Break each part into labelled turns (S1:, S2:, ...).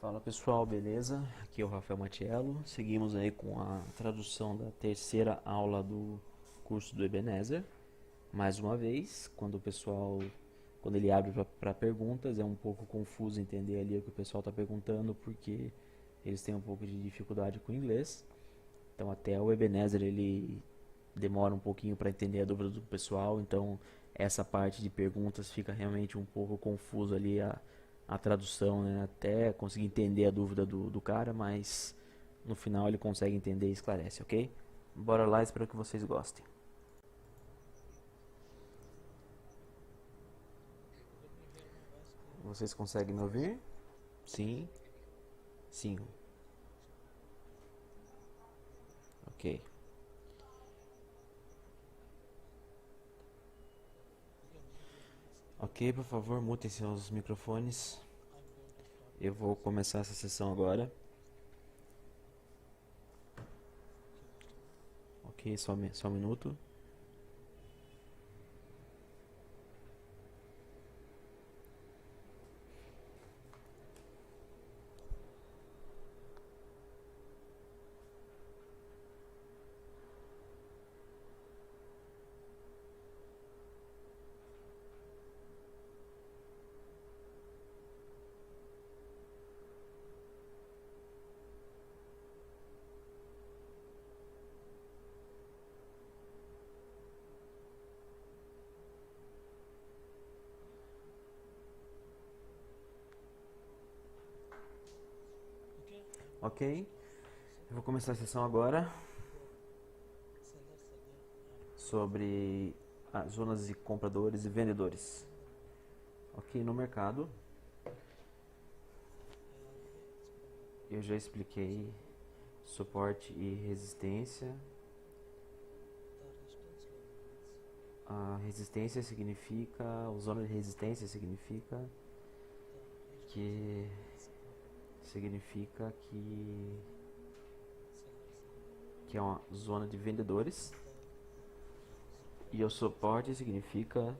S1: Fala pessoal, beleza? Aqui é o Rafael Matiello. Seguimos aí com a tradução da terceira aula do curso do Ebenezer. Mais uma vez, quando ele abre para perguntas, é um pouco confuso entender ali o que o pessoal está perguntando, porque eles têm um pouco de dificuldade com o inglês. Então até o Ebenezer ele demora um pouquinho para entender a dúvida do pessoal, então essa parte de perguntas fica realmente um pouco confuso ali a tradução, né? Até conseguir entender a dúvida do cara, mas no final ele consegue entender e esclarece, ok? Bora lá, espero que vocês gostem. Vocês conseguem me ouvir? Sim? Sim. Ok. Ok, por favor, mutem seus microfones. Eu vou começar essa sessão agora. Ok, só um minuto. Ok, eu vou começar a sessão agora sobre as zonas de compradores e vendedores. Ok, no mercado eu já expliquei suporte e resistência. A resistência significa, a zona de resistência que significa que é uma zona de vendedores, e o suporte significa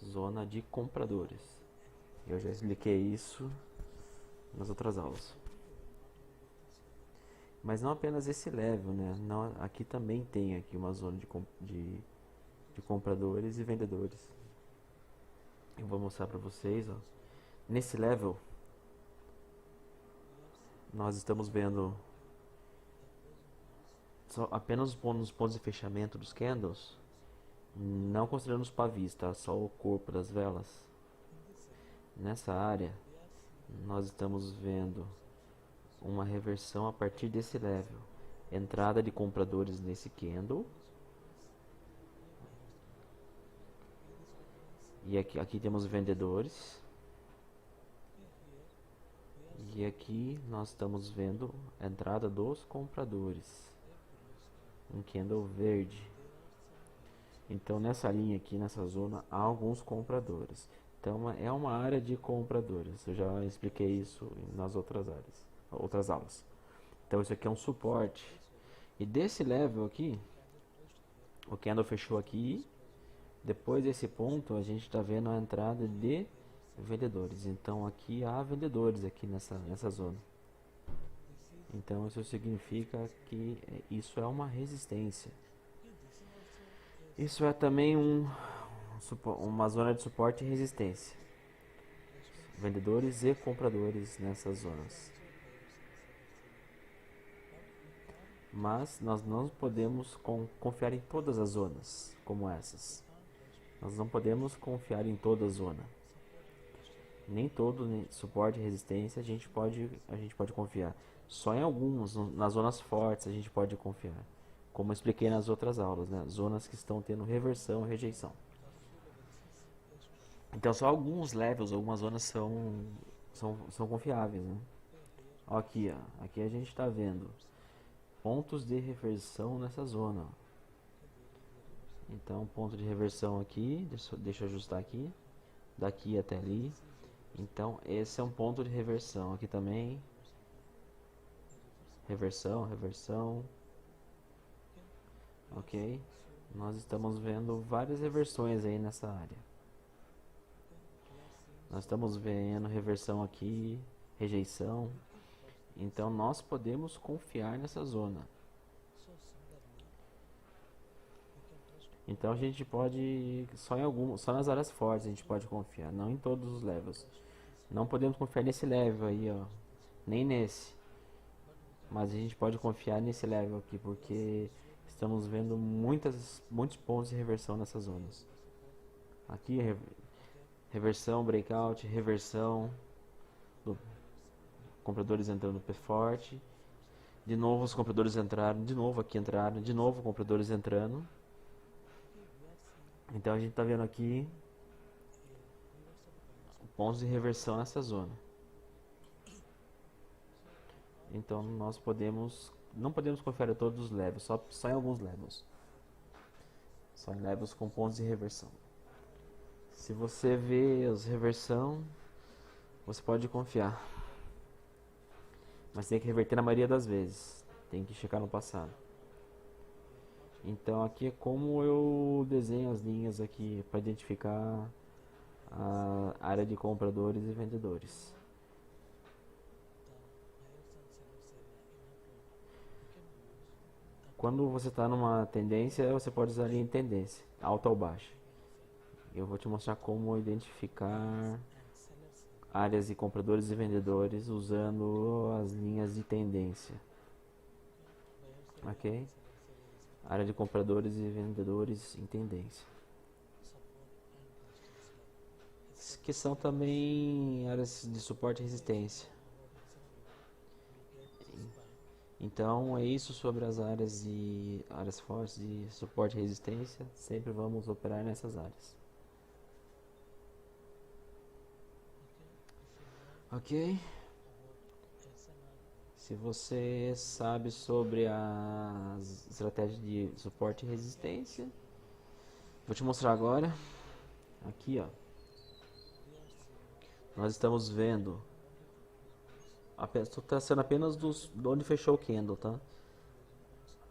S1: zona de compradores. Eu já expliquei isso nas outras aulas. Mas não apenas esse level, né? Não, aqui também tem aqui uma zona de compradores e vendedores. Eu vou mostrar para vocês, ó. Nesse level nós estamos vendo só apenas os pontos de fechamento dos candles, não considerando os pavis, tá? Só o corpo das velas. Nessa área nós estamos vendo uma reversão a partir desse level, entrada de compradores nesse candle, e aqui temos vendedores, e aqui nós estamos vendo a entrada dos compradores, um candle verde. Então nessa linha aqui, nessa zona, há alguns compradores. Então é uma área de compradores. Eu já expliquei isso nas outras aulas. Então isso aqui é um suporte. E desse level aqui, o candle fechou aqui. Depois desse ponto, a gente está vendo a entrada de vendedores. Então aqui há vendedores aqui nessa zona. Então isso significa que isso é uma resistência. Isso é também uma zona de suporte e resistência. Vendedores e compradores nessas zonas. Mas nós não podemos confiar em todas as zonas como essas. Nós não podemos confiar em toda a zona. Nem todo suporte e resistência a gente pode confiar. Só em alguns, nas zonas fortes a gente pode confiar. Como eu expliquei nas outras aulas, né? Zonas que estão tendo reversão e rejeição. Então só alguns levels, algumas zonas são confiáveis, né? Aqui, ó, aqui a gente está vendo pontos de reversão nessa zona. Então ponto de reversão aqui, deixa eu ajustar aqui, daqui até ali. Então esse é um ponto de reversão. Aqui também, reversão, reversão. Ok, nós estamos vendo várias reversões aí nessa área. Nós estamos vendo reversão aqui, rejeição. Então nós podemos confiar nessa zona. Então a gente pode, só nas áreas fortes a gente pode confiar, não em todos os levels. Não podemos confiar nesse level aí, ó, nem nesse. Mas a gente pode confiar nesse level aqui, porque estamos vendo muitos pontos de reversão nessas zonas. Aqui, reversão, breakout, reversão, compradores entrando P forte. De novo os compradores entraram, de novo aqui entraram, de novo compradores entrando. Então a gente está vendo aqui pontos de reversão nessa zona. Então nós não podemos confiar em todos os levels, só em alguns levels. Só em levels com pontos de reversão. Se você vê as reversão, você pode confiar. Mas tem que reverter na maioria das vezes. Tem que checar no passado. Então aqui é como eu desenho as linhas aqui para identificar a área de compradores e vendedores. Quando você está numa tendência, você pode usar a linha de tendência, alta ou baixa. Eu vou te mostrar como identificar áreas de compradores e vendedores usando as linhas de tendência. Ok? Área de compradores e vendedores em tendência. Que são também áreas de suporte e resistência. Então é isso sobre as áreas fortes de suporte e resistência. Sempre vamos operar nessas áreas. Ok? Se você sabe sobre as estratégias de suporte e resistência, vou te mostrar agora. Aqui, ó. Nós estamos vendo. Estou traçando apenas de onde fechou o candle, tá?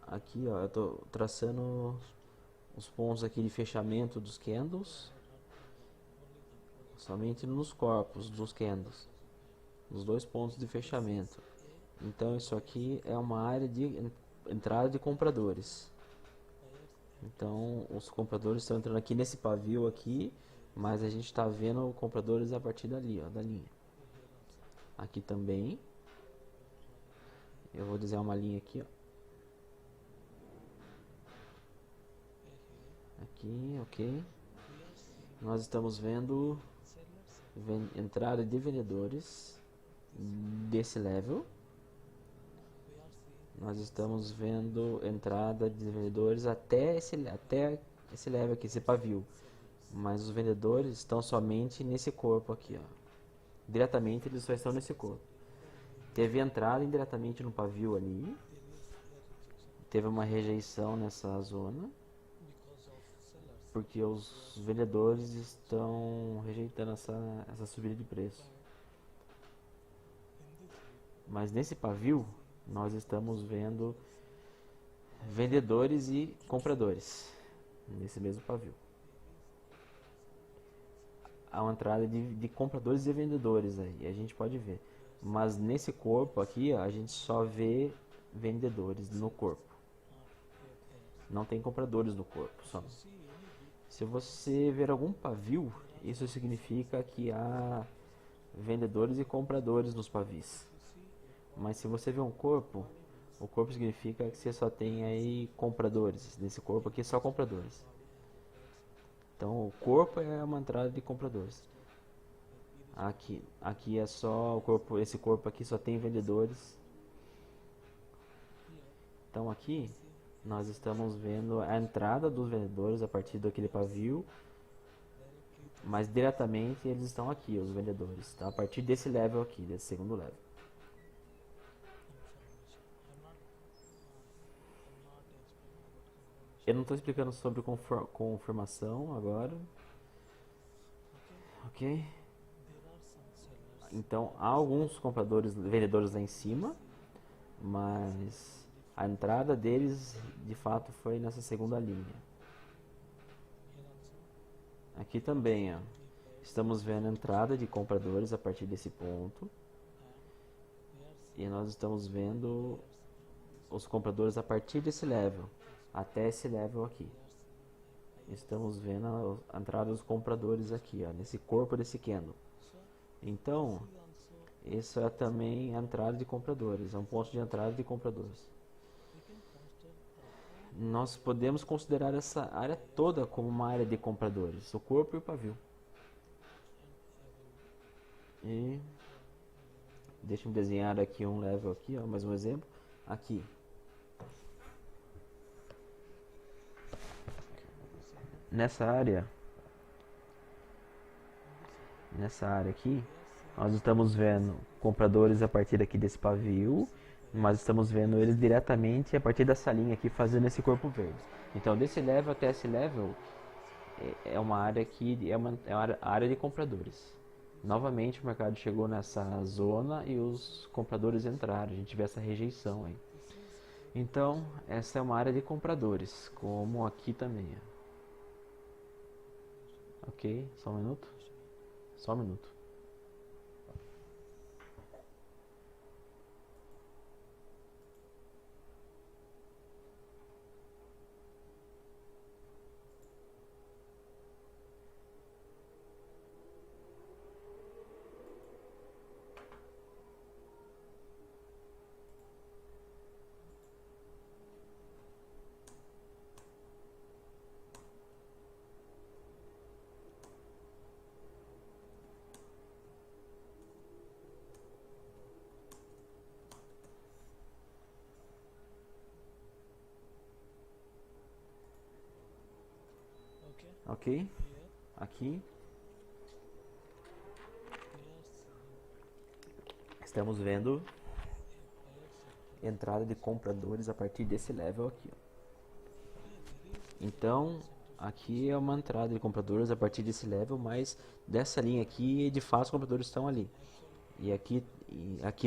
S1: Aqui, ó, eu estou traçando os pontos aqui de fechamento dos candles, somente nos corpos dos candles, nos dois pontos de fechamento. Então isso aqui é uma área de entrada de compradores. Então os compradores estão entrando aqui nesse pavio aqui, mas a gente está vendo compradores a partir dali, ó, da linha. Aqui também. Eu vou desenhar uma linha aqui, ó. Aqui, ok. Nós estamos vendo entrada de vendedores desse level. Nós estamos vendo entrada de vendedores até esse level aqui, esse pavio. Mas os vendedores estão somente nesse corpo aqui, ó. Diretamente eles só estão nesse corpo. Teve entrada indiretamente no pavio ali. Teve uma rejeição nessa zona, porque os vendedores estão rejeitando essa subida de preço. Mas nesse pavio nós estamos vendo vendedores e compradores nesse mesmo pavio. Há uma entrada de compradores e vendedores aí, a gente pode ver. Mas nesse corpo aqui, ó, a gente só vê vendedores no corpo. Não tem compradores no corpo, só. Se você ver algum pavio, isso significa que há vendedores e compradores nos pavis. Mas se você vê um corpo, o corpo significa que você só tem aí compradores. Nesse corpo aqui só compradores. Então o corpo é uma entrada de compradores. Aqui é só o corpo, esse corpo aqui só tem vendedores. Então aqui nós estamos vendo a entrada dos vendedores a partir daquele pavio, mas diretamente eles estão aqui, os vendedores, tá? A partir desse level aqui, desse segundo level. Eu não estou explicando sobre confirmação agora, ok? Então há alguns vendedores lá em cima, mas a entrada deles de fato foi nessa segunda linha. Aqui também, ó, estamos vendo a entrada de compradores a partir desse ponto, E nós estamos vendo os compradores a partir desse level até esse level aqui. Estamos vendo a entrada dos compradores aqui, ó, nesse corpo desse candle. Então, isso é também a entrada de compradores, é um ponto de entrada de compradores. Nós podemos considerar essa área toda como uma área de compradores, o corpo e o pavio. E deixa eu desenhar aqui um level aqui, ó, mais um exemplo. Aqui. Nessa área aqui, nós estamos vendo compradores a partir aqui desse pavio, mas estamos vendo eles diretamente a partir dessa linha aqui fazendo esse corpo verde. Então desse level até esse level é uma área que é uma área de compradores. Novamente o mercado chegou nessa zona e os compradores entraram, a gente vê essa rejeição aí. Então essa é uma área de compradores, como aqui também. Ok, só um minuto. Só um minuto. Ok, aqui estamos vendo entrada de compradores a partir desse level aqui. Então aqui é uma entrada de compradores a partir desse level, mas dessa linha aqui de fato os compradores estão ali. E aqui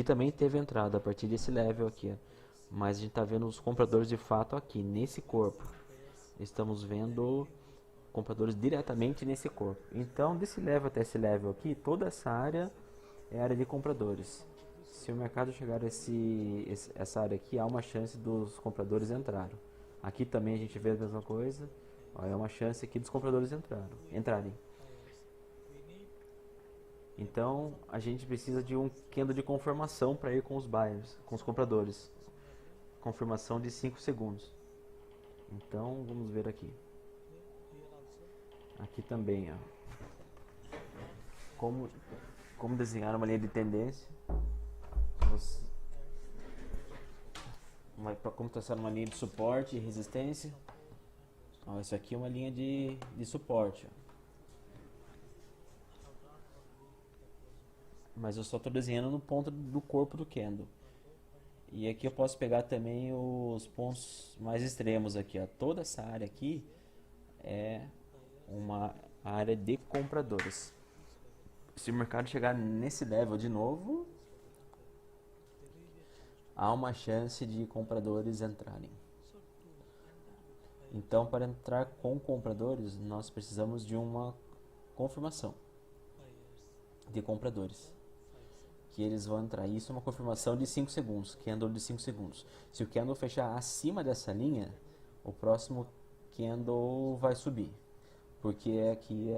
S1: também teve entrada a partir desse level aqui, mas a gente está vendo os compradores de fato aqui nesse corpo. Estamos vendo compradores diretamente nesse corpo. Então desse level até esse level aqui, toda essa área é área de compradores. Se o mercado chegar a essa área aqui, há uma chance dos compradores entrarem. Aqui também a gente vê a mesma coisa. Ó, é uma chance aqui dos compradores entrarem. Então a gente precisa de um candle de confirmação para ir com os buyers, com os compradores. Confirmação de 5 segundos. Então vamos ver aqui. Aqui também, ó. Como desenhar uma linha de tendência. Como traçar uma linha de suporte e resistência. Ó, isso aqui é uma linha de suporte. Ó. Mas eu só estou desenhando no ponto do corpo do candle. E aqui eu posso pegar também os pontos mais extremos aqui. Ó. Toda essa área aqui é uma área de compradores. Se o mercado chegar nesse level de novo, há uma chance de compradores entrarem. Então, para entrar com compradores, nós precisamos de uma confirmação de compradores. Que eles vão entrar. Isso é uma confirmação de 5 segundos, candle de 5 segundos. Se o candle fechar acima dessa linha, o próximo candle vai subir. Porque aqui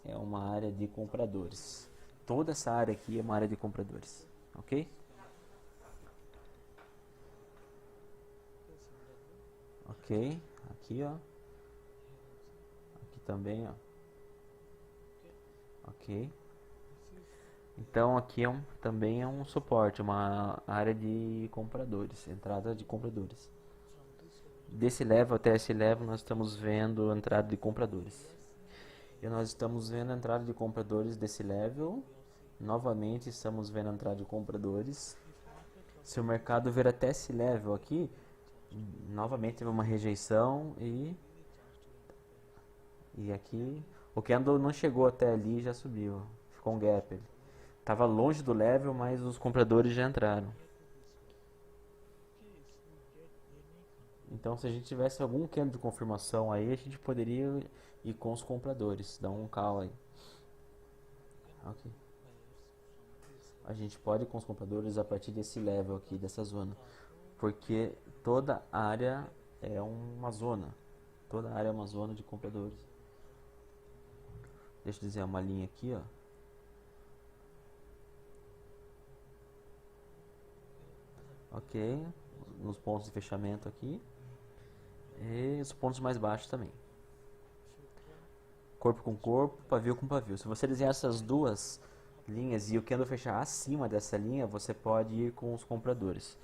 S1: é uma área de compradores. Toda essa área aqui é uma área de compradores. Ok? Ok, aqui ó. Aqui também ó. Ok. Então aqui também é um suporte, uma área de compradores, entrada de compradores. Desse level até esse level nós estamos vendo a entrada de compradores. E nós estamos vendo a entrada de compradores desse level. Novamente estamos vendo a entrada de compradores. Se o mercado vir até esse level aqui, novamente teve uma rejeição e aqui o candle não chegou até ali e já subiu, ficou um gap. Estava longe do level, mas os compradores já entraram. Então se a gente tivesse algum candle de confirmação aí, a gente poderia ir com os compradores, dar um call aí. Ok. a gente pode ir com os compradores a partir desse level aqui, dessa zona. Porque toda área é uma zona. Toda área é uma zona de compradores. Deixa eu desenhar uma linha aqui, ó. Ok. Nos pontos de fechamento aqui. E os pontos mais baixos também. Corpo com corpo, pavio com pavio. Se você desenhar essas duas linhas e o candle fechar acima dessa linha, você pode ir com os compradores.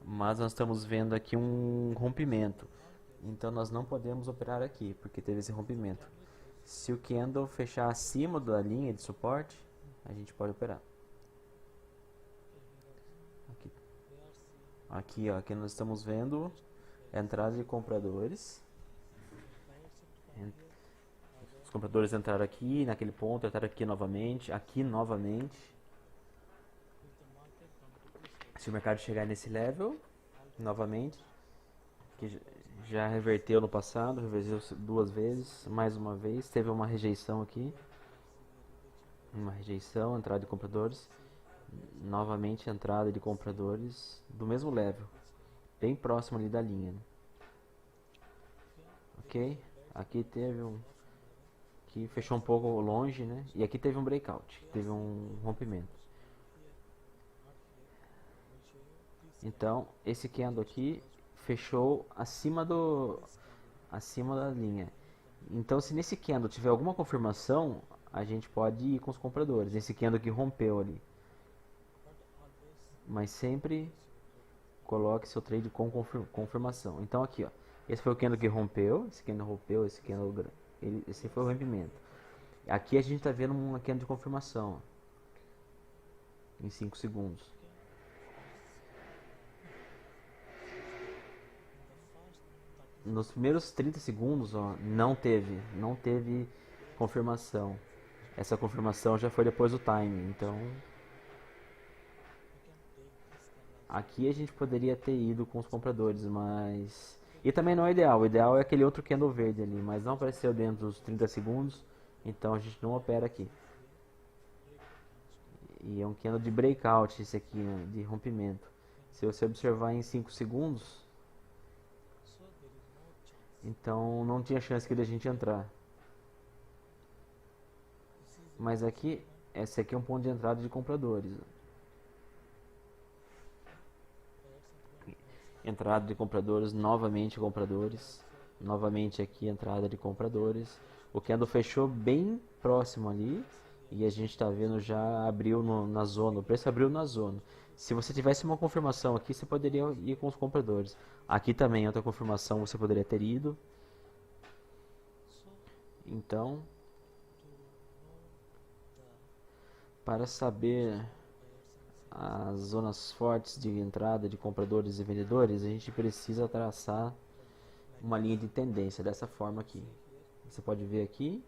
S1: Mas nós estamos vendo aqui um rompimento. Então nós não podemos operar aqui, porque teve esse rompimento. Se o candle fechar acima da linha de suporte, a gente pode operar. Aqui, ó, aqui nós estamos vendo a entrada de compradores. Os compradores entraram aqui, naquele ponto, entraram aqui novamente, aqui novamente. Se o mercado chegar nesse level, novamente, que já reverteu no passado, reverteu duas vezes, mais uma vez, teve uma rejeição aqui. Uma rejeição, entrada de compradores. Novamente entrada de compradores do mesmo level, bem próximo ali da linha, né? Ok, aqui teve que fechou um pouco longe, né? E aqui teve um breakout, teve um rompimento. Então esse candle aqui fechou acima da linha. Então se nesse candle tiver alguma confirmação, a gente pode ir com os compradores. Esse candle que rompeu ali. Mas sempre coloque seu trade com confirmação. Então aqui, ó, esse foi o candle que rompeu, esse candle rompeu, esse foi o rompimento. Aqui a gente está vendo uma candle de confirmação, ó, em 5 segundos. Nos primeiros 30 segundos, ó, não teve confirmação. Essa confirmação já foi depois do time, então aqui a gente poderia ter ido com os compradores, mas... E também não é ideal. O ideal é aquele outro candle verde ali, mas não apareceu dentro dos 30 segundos, então a gente não opera aqui. E é um candle de breakout esse aqui, né, de rompimento. Se você observar em 5 segundos, então não tinha chance que a gente entrar. Mas aqui, esse aqui é um ponto de entrada de compradores. Entrada de compradores, novamente compradores. Novamente aqui entrada de compradores. O candle fechou bem próximo ali. E a gente está vendo já abriu na zona. O preço abriu na zona. Se você tivesse uma confirmação aqui, você poderia ir com os compradores. Aqui também outra confirmação você poderia ter ido. Então, para saber as zonas fortes de entrada de compradores e vendedores, a gente precisa traçar uma linha de tendência dessa forma aqui. Você pode ver aqui.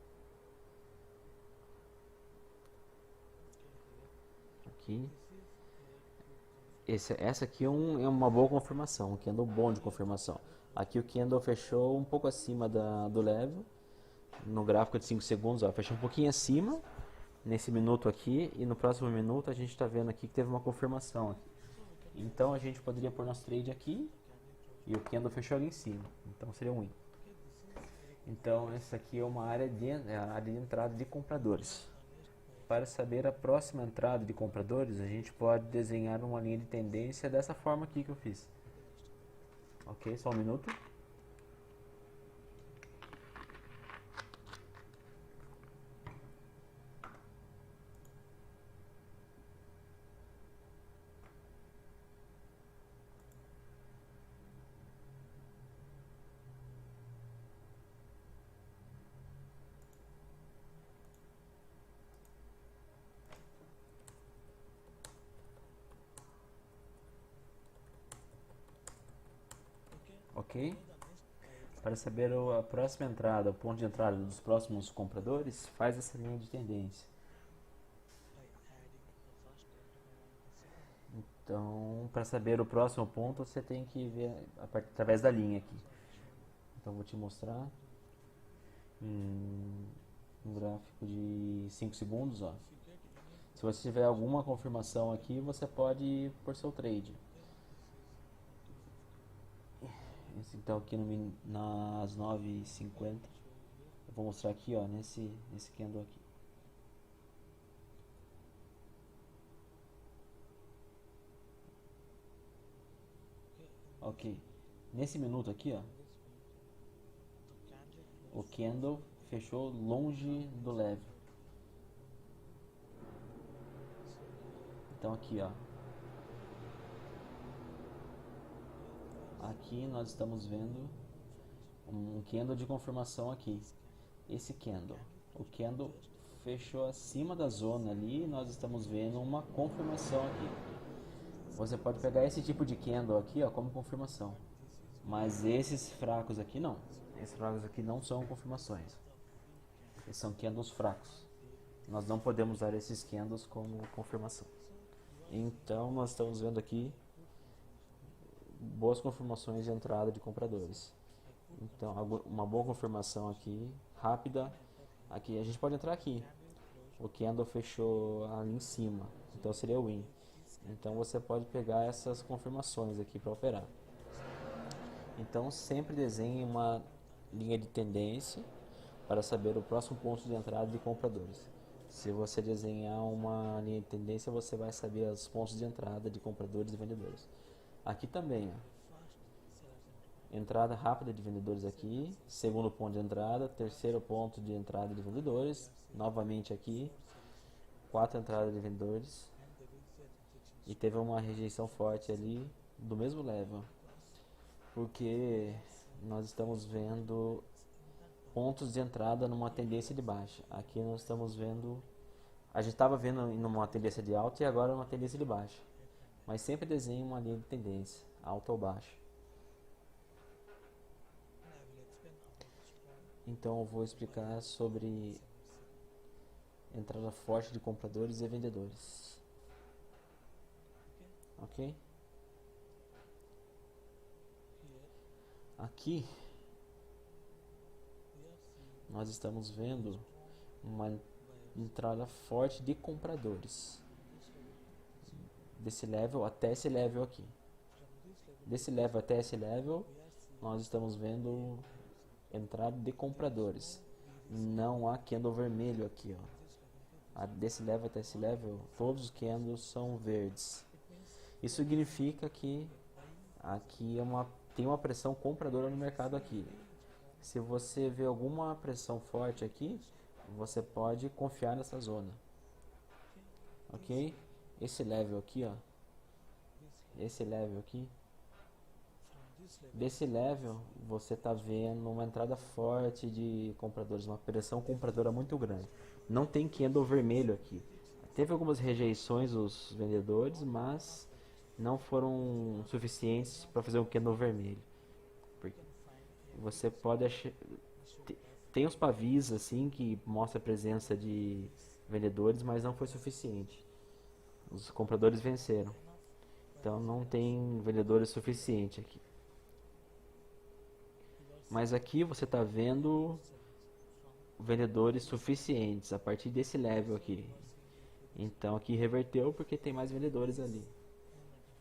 S1: Essa aqui é uma boa confirmação, um candle bom de confirmação. Aqui o candle fechou um pouco acima do level. No gráfico de 5 segundos, ó, fechou um pouquinho acima. Nesse minuto aqui, e no próximo minuto a gente está vendo aqui que teve uma confirmação aqui. Então a gente poderia pôr nosso trade aqui e o candle fechou ali em cima, então seria um win. Então essa aqui é uma área a área de entrada de compradores. Para saber a próxima entrada de compradores, a gente pode desenhar uma linha de tendência dessa forma aqui que eu fiz. Ok, só um minuto. Ok? Para saber a próxima entrada, o ponto de entrada dos próximos compradores, faz essa linha de tendência. Então, para saber o próximo ponto, você tem que ver através da linha aqui. Então, vou te mostrar um gráfico de 5 segundos, ó. Se você tiver alguma confirmação aqui, você pode ir por seu trade. Então aqui nas 9h50, eu vou mostrar aqui, ó, nesse candle aqui. Ok, nesse minuto aqui, ó, o candle fechou longe do level. Então aqui, ó, aqui nós estamos vendo um candle de confirmação aqui. Esse candle, o candle fechou acima da zona ali e nós estamos vendo uma confirmação aqui. Você pode pegar esse tipo de candle aqui, ó, como confirmação. Mas esses fracos aqui não. Esses fracos aqui não são confirmações. Esses são candles fracos. Nós não podemos usar esses candles como confirmação. Então nós estamos vendo aqui boas confirmações de entrada de compradores. Então uma boa confirmação aqui, rápida. Aqui a gente pode entrar aqui. O candle fechou ali em cima, então seria o win. Então você pode pegar essas confirmações aqui para operar. Então sempre desenhe uma linha de tendência para saber o próximo ponto de entrada de compradores. Se você desenhar uma linha de tendência, você vai saber os pontos de entrada de compradores e vendedores. Aqui também, ó, entrada rápida de vendedores aqui, segundo ponto de entrada, terceiro ponto de entrada de vendedores, novamente aqui, 4 entradas de vendedores, e teve uma rejeição forte ali do mesmo level, porque nós estamos vendo pontos de entrada numa tendência de baixa. Aqui nós estamos vendo, a gente estava vendo numa tendência de alta e agora uma tendência de baixa, mas sempre desenhe uma linha de tendência, alta ou baixa. Então eu vou explicar sobre entrada forte de compradores e vendedores. Ok? Aqui nós estamos vendo uma entrada forte de compradores. Desse level até esse level aqui. Desse level até esse level, nós estamos vendo entrada de compradores. Não há candle vermelho aqui, ó. Desse level até esse level, todos os candles são verdes. Isso significa que aqui tem uma pressão compradora no mercado aqui. Se você vê alguma pressão forte aqui, você pode confiar nessa zona. Ok? Esse level aqui, ó. Esse level aqui. Desse level, você está vendo uma entrada forte de compradores, uma pressão compradora muito grande. Não tem candle vermelho aqui. Teve algumas rejeições dos vendedores, mas não foram suficientes para fazer um candle vermelho. Porque você pode achar, tem uns pavis assim que mostra a presença de vendedores, mas não foi suficiente. Os compradores venceram. Então não tem vendedores suficiente aqui. Mas aqui você está vendo vendedores suficientes a partir desse level aqui. Então aqui reverteu porque tem mais vendedores ali.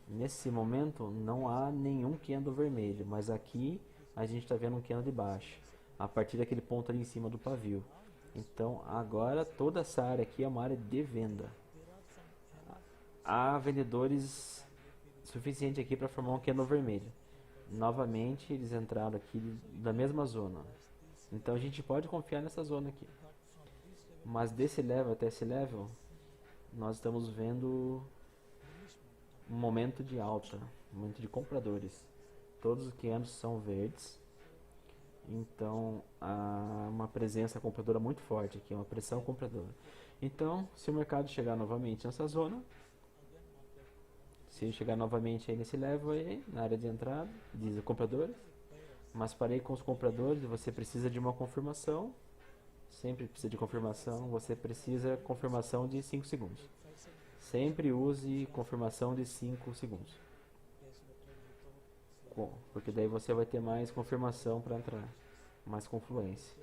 S1: Nesse momento não há nenhum candle vermelho, mas aqui a gente está vendo um candle de baixo, a partir daquele ponto ali em cima do pavio. Então agora toda essa área aqui é uma área de venda. Há vendedores suficiente aqui para formar um candle vermelho. Novamente eles entraram aqui da mesma zona. Então a gente pode confiar nessa zona aqui. Mas desse level até esse level, nós estamos vendo um momento de alta, um momento de compradores. Todos os candles são verdes. Então há uma presença compradora muito forte aqui, uma pressão compradora. Então, se o mercado chegar novamente nessa zona, se chegar novamente aí nesse level aí, na área de entrada, diz compradores, mas parei com os compradores, você precisa de uma confirmação, sempre precisa de confirmação, você precisa confirmação de 5 segundos. Sempre use confirmação de 5 segundos. Porque daí você vai ter mais confirmação para entrar, mais confluência.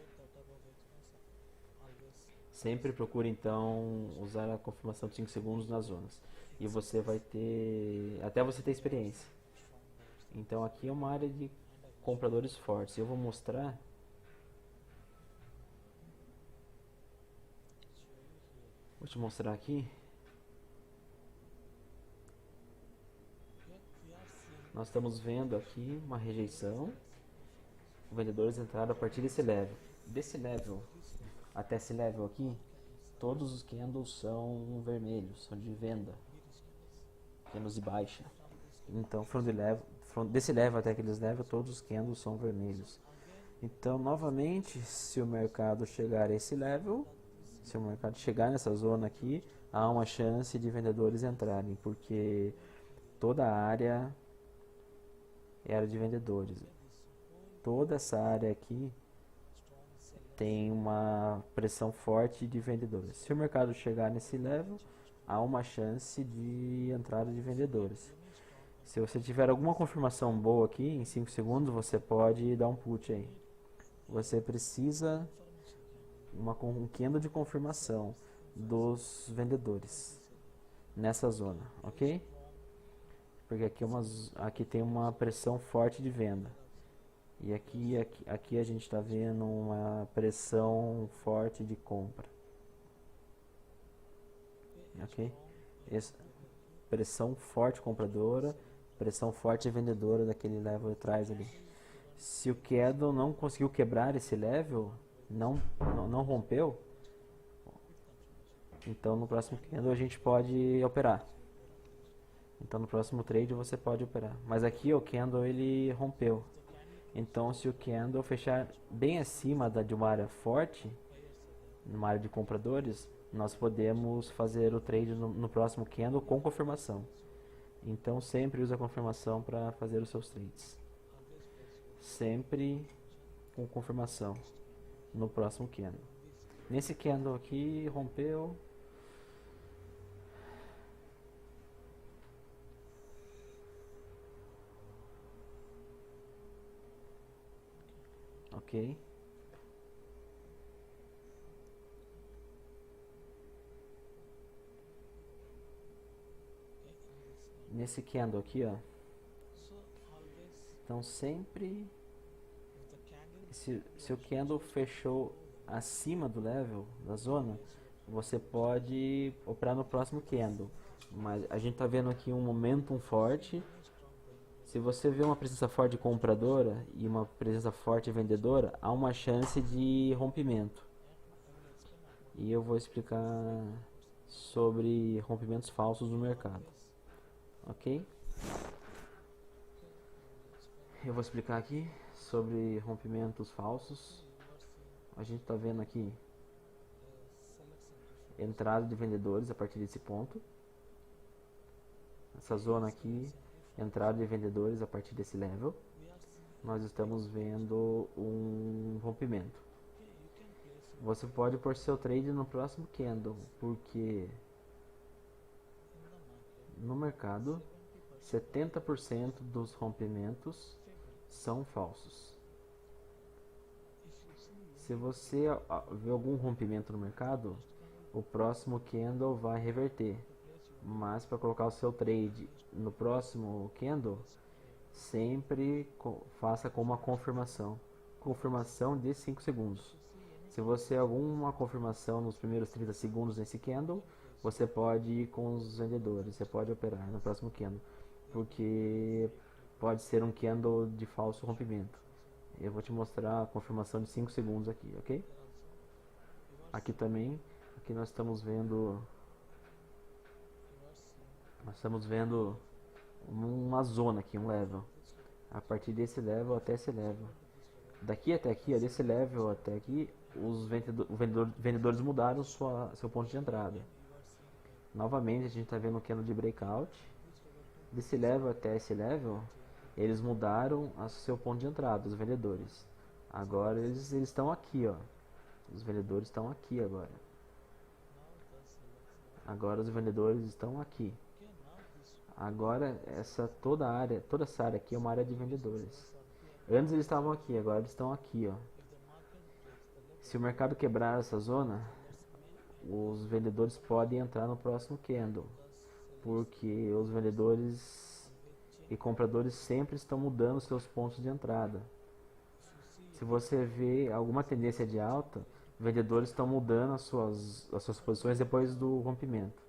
S1: Sempre procure então usar a confirmação de 5 segundos nas zonas. E você vai ter, até você ter experiência. Então aqui é uma área de compradores fortes. Eu vou mostrar. Vou te mostrar aqui. Nós estamos vendo aqui uma rejeição. Vendedores entraram a partir desse level. Desse level até esse level aqui, todos os candles são vermelhos, são de venda. Candles de baixa. Então, desse level até aqueles level, todos os candles são vermelhos. Então, novamente, se o mercado chegar a esse level, se o mercado chegar nessa zona aqui, há uma chance de vendedores entrarem, porque toda a área era de vendedores. Toda essa área aqui tem uma pressão forte de vendedores. Se o mercado chegar nesse level, há uma chance de entrada de vendedores. Se você tiver alguma confirmação boa aqui, em 5 segundos, você pode dar um put aí. Você precisa um candle de confirmação dos vendedores nessa zona, ok? Porque aqui tem uma pressão forte de venda. E aqui a gente está vendo uma pressão forte de compra. Ok? Pressão forte compradora, pressão forte vendedora daquele level atrás ali. Se o candle não conseguiu quebrar esse level, não rompeu, então no próximo candle a gente pode operar. Então no próximo trade você pode operar. Mas aqui o candle ele rompeu. Então se o candle fechar bem acima de uma área forte, numa área de compradores, nós podemos fazer o trade no próximo candle com confirmação. Então sempre use a confirmação para fazer os seus trades. Sempre com confirmação no próximo candle. Nesse candle aqui rompeu. Ok. Nesse candle aqui, ó. Então sempre se o candle fechou acima do level da zona, você pode operar no próximo candle. Mas a gente tá vendo aqui um momentum forte. Se você vê uma presença forte compradora e uma presença forte vendedora, há uma chance de rompimento. E eu vou explicar sobre rompimentos falsos no mercado. Ok? Eu vou explicar aqui sobre rompimentos falsos. A gente está vendo aqui entrada de vendedores a partir desse ponto. Essa zona aqui, entrada de vendedores a partir desse level. Nós estamos vendo um rompimento. Você pode pôr seu trade no próximo candle, porque no mercado 70% dos rompimentos são falsos. Se você vê algum rompimento no mercado, o próximo candle vai reverter. Mas para colocar o seu trade no próximo candle, sempre faça com uma confirmação. Confirmação de 5 segundos. Se você alguma confirmação nos primeiros 30 segundos nesse candle, você pode ir com os vendedores, você pode operar no próximo candle, porque pode ser um candle de falso rompimento. Eu vou te mostrar a confirmação de 5 segundos aqui, ok? Aqui também, aqui nós estamos vendo uma zona aqui, um level. A partir desse level até esse level. Daqui até aqui, desse level até aqui, os vendedores mudaram seu ponto de entrada. Novamente a gente está vendo um candle de breakout. Desse level até esse level, eles mudaram seu ponto de entrada, os vendedores. Agora eles estão aqui, ó. Os vendedores estão aqui agora. Agora os vendedores estão aqui. Agora toda essa área aqui é uma área de vendedores. Antes eles estavam aqui, agora eles estão aqui, ó. Se o mercado quebrar essa zona, os vendedores podem entrar no próximo candle, porque os vendedores e compradores sempre estão mudando seus pontos de entrada. Se você vê alguma tendência de alta, vendedores estão mudando as suas posições depois do rompimento.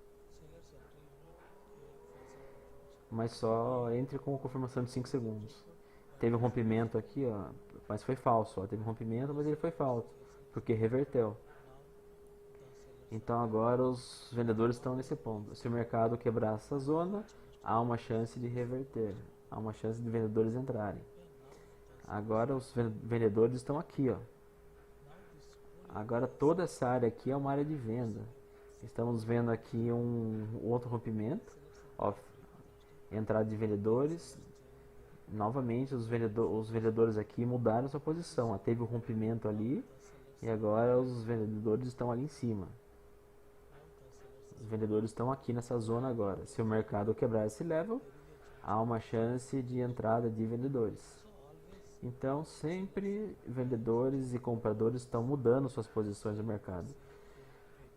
S1: Mas só entre com confirmação de 5 segundos. Teve um rompimento aqui, ó, mas foi falso. Ó. Teve um rompimento, mas ele foi falso, porque reverteu. Então agora os vendedores estão nesse ponto. Se o mercado quebrar essa zona, há uma chance de reverter. Há uma chance de vendedores entrarem. Agora os vendedores estão aqui, ó. Agora toda essa área aqui é uma área de venda. Estamos vendo aqui um outro rompimento. Ó, entrada de vendedores. Novamente os vendedores aqui mudaram sua posição. Ó, teve um rompimento ali e agora os vendedores estão ali em cima. Os vendedores estão aqui nessa zona agora. Se o mercado quebrar esse level, há uma chance de entrada de vendedores. Então, sempre vendedores e compradores estão mudando suas posições no mercado.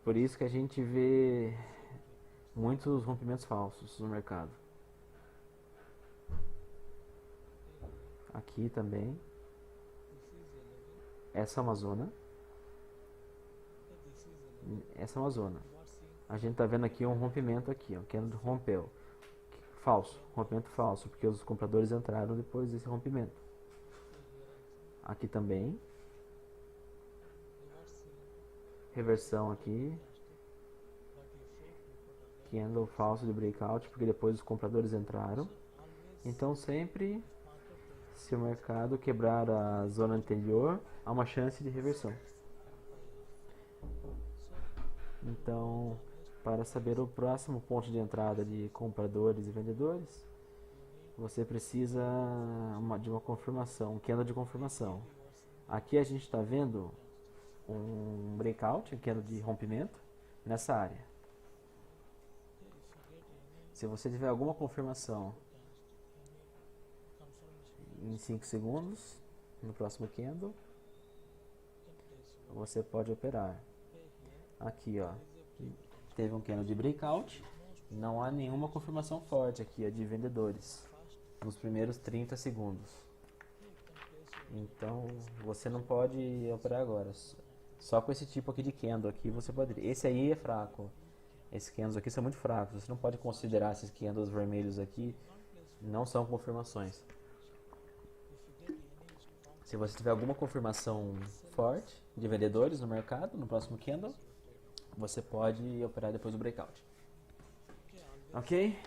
S1: Por isso que a gente vê muitos rompimentos falsos no mercado. Aqui também. Essa é uma zona. Essa é uma zona. A gente está vendo aqui um rompimento aqui, ó, que rompeu. Falso, rompimento falso, porque os compradores entraram depois desse rompimento. Aqui também. Reversão aqui. Candle falso de breakout, porque depois os compradores entraram. Então sempre, se o mercado quebrar a zona anterior, há uma chance de reversão. Então, para saber o próximo ponto de entrada de compradores e vendedores, você precisa de uma confirmação, um candle de confirmação. Aqui a gente está vendo um breakout, um candle de rompimento, nessa área. Se você tiver alguma confirmação em 5 segundos, no próximo candle, você pode operar. Aqui, ó, teve um candle de breakout, não há nenhuma confirmação forte aqui, é de vendedores, nos primeiros 30 segundos. Então, você não pode operar agora. Só com esse tipo aqui de candle aqui você pode. Esse aí é fraco. Esses candles aqui são muito fracos. Você não pode considerar esses candles vermelhos aqui. Não são confirmações. Se você tiver alguma confirmação forte de vendedores no mercado, no próximo candle, você pode operar depois do breakout. Ok?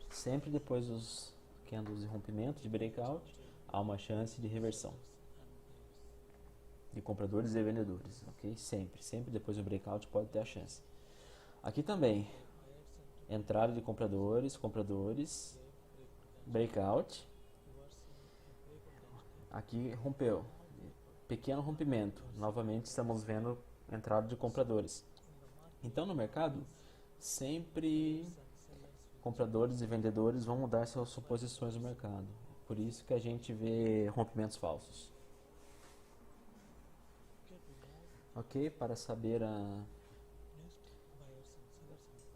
S1: Sempre depois dos candles de rompimento, de breakout, há uma chance de reversão de compradores e vendedores, ok? Sempre depois do breakout pode ter a chance. Aqui também, entrada de compradores, breakout. Aqui rompeu, pequeno rompimento. Novamente estamos vendo entrada de compradores. Então no mercado, sempre compradores e vendedores vão mudar suas posições no mercado. Por isso que a gente vê rompimentos falsos. Ok, para saber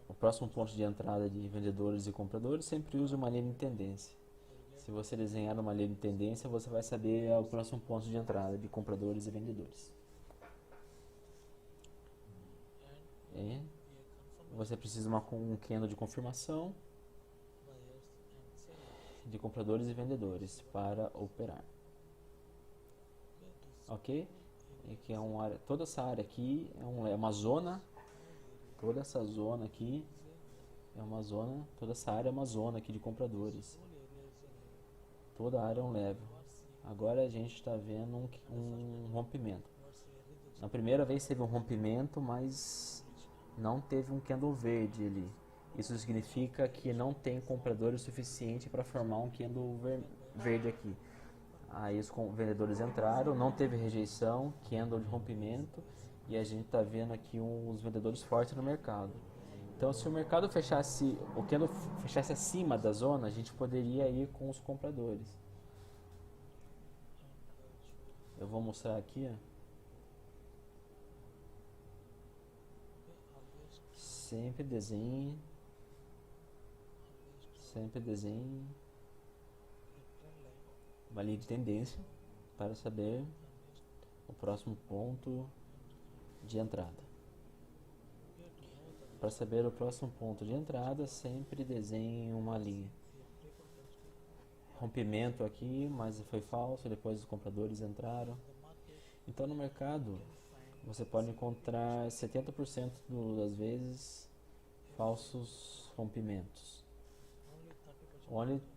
S1: o próximo ponto de entrada de vendedores e compradores, sempre use uma linha de tendência. Se você desenhar uma linha de tendência, você vai saber o próximo ponto de entrada de compradores e vendedores. E você precisa de um candle de confirmação de compradores e vendedores para operar. Ok? E que é uma área, toda essa área aqui é uma zona. Toda essa zona aqui é uma zona. Toda essa área é uma zona aqui de compradores. Toda a área é um level. Agora a gente está vendo um rompimento. Na primeira vez teve um rompimento, mas não teve um candle verde ali. Isso significa que não tem compradores suficiente para formar um candle verde aqui. Aí os vendedores entraram, não teve rejeição, candle de rompimento, e a gente está vendo aqui uns vendedores fortes no mercado. Então, se o mercado fechasse, o candle fechasse acima da zona, a gente poderia ir com os compradores. Eu vou mostrar aqui, ó. sempre desenhe uma linha de tendência para saber o próximo ponto de entrada. Para saber o próximo ponto de entrada, sempre desenhe uma linha. Rompimento aqui, mas foi falso, depois os compradores entraram. Então no mercado você pode encontrar 70% das vezes falsos rompimentos.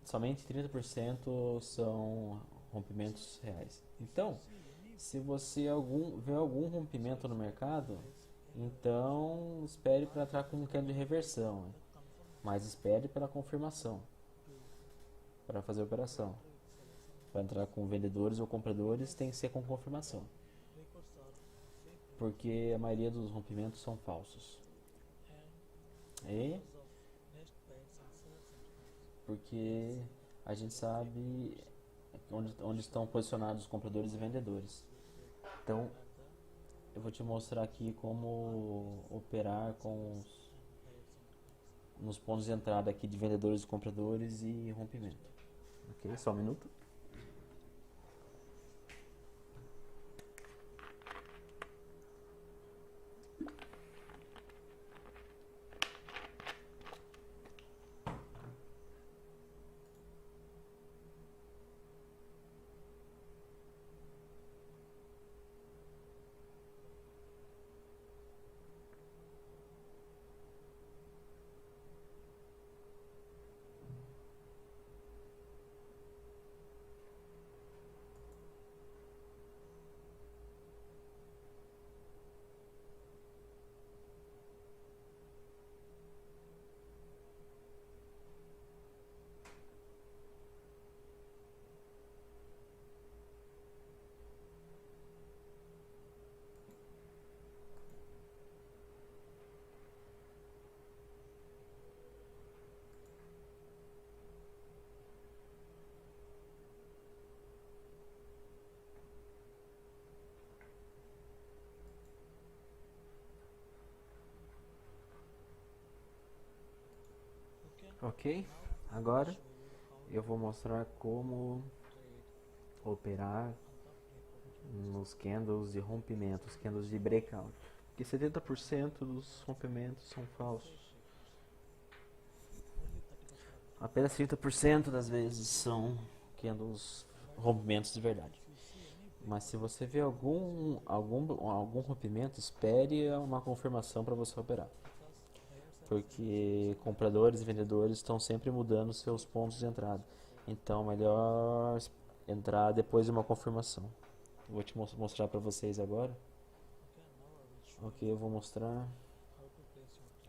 S1: Somente 30% são rompimentos reais. Então, se você vê algum rompimento no mercado, então espere para entrar com um candle de reversão, né? Mas espere pela confirmação para fazer a operação. Para entrar com vendedores ou compradores tem que ser com confirmação, porque a maioria dos rompimentos são falsos. E porque a gente sabe onde estão posicionados os compradores e vendedores. Então eu vou te mostrar aqui como operar nos pontos de entrada aqui de vendedores, compradores e rompimento. Ok, só um minuto. Ok, agora eu vou mostrar como operar nos candles de rompimento, os candles de breakout, porque 70% dos rompimentos são falsos. Apenas 30% das vezes são candles rompimentos de verdade. Mas se você vê algum rompimento, espere uma confirmação para você operar, porque compradores e vendedores estão sempre mudando seus pontos de entrada. Então, melhor entrar depois de uma confirmação. Vou te mostrar para vocês agora. Ok, eu vou mostrar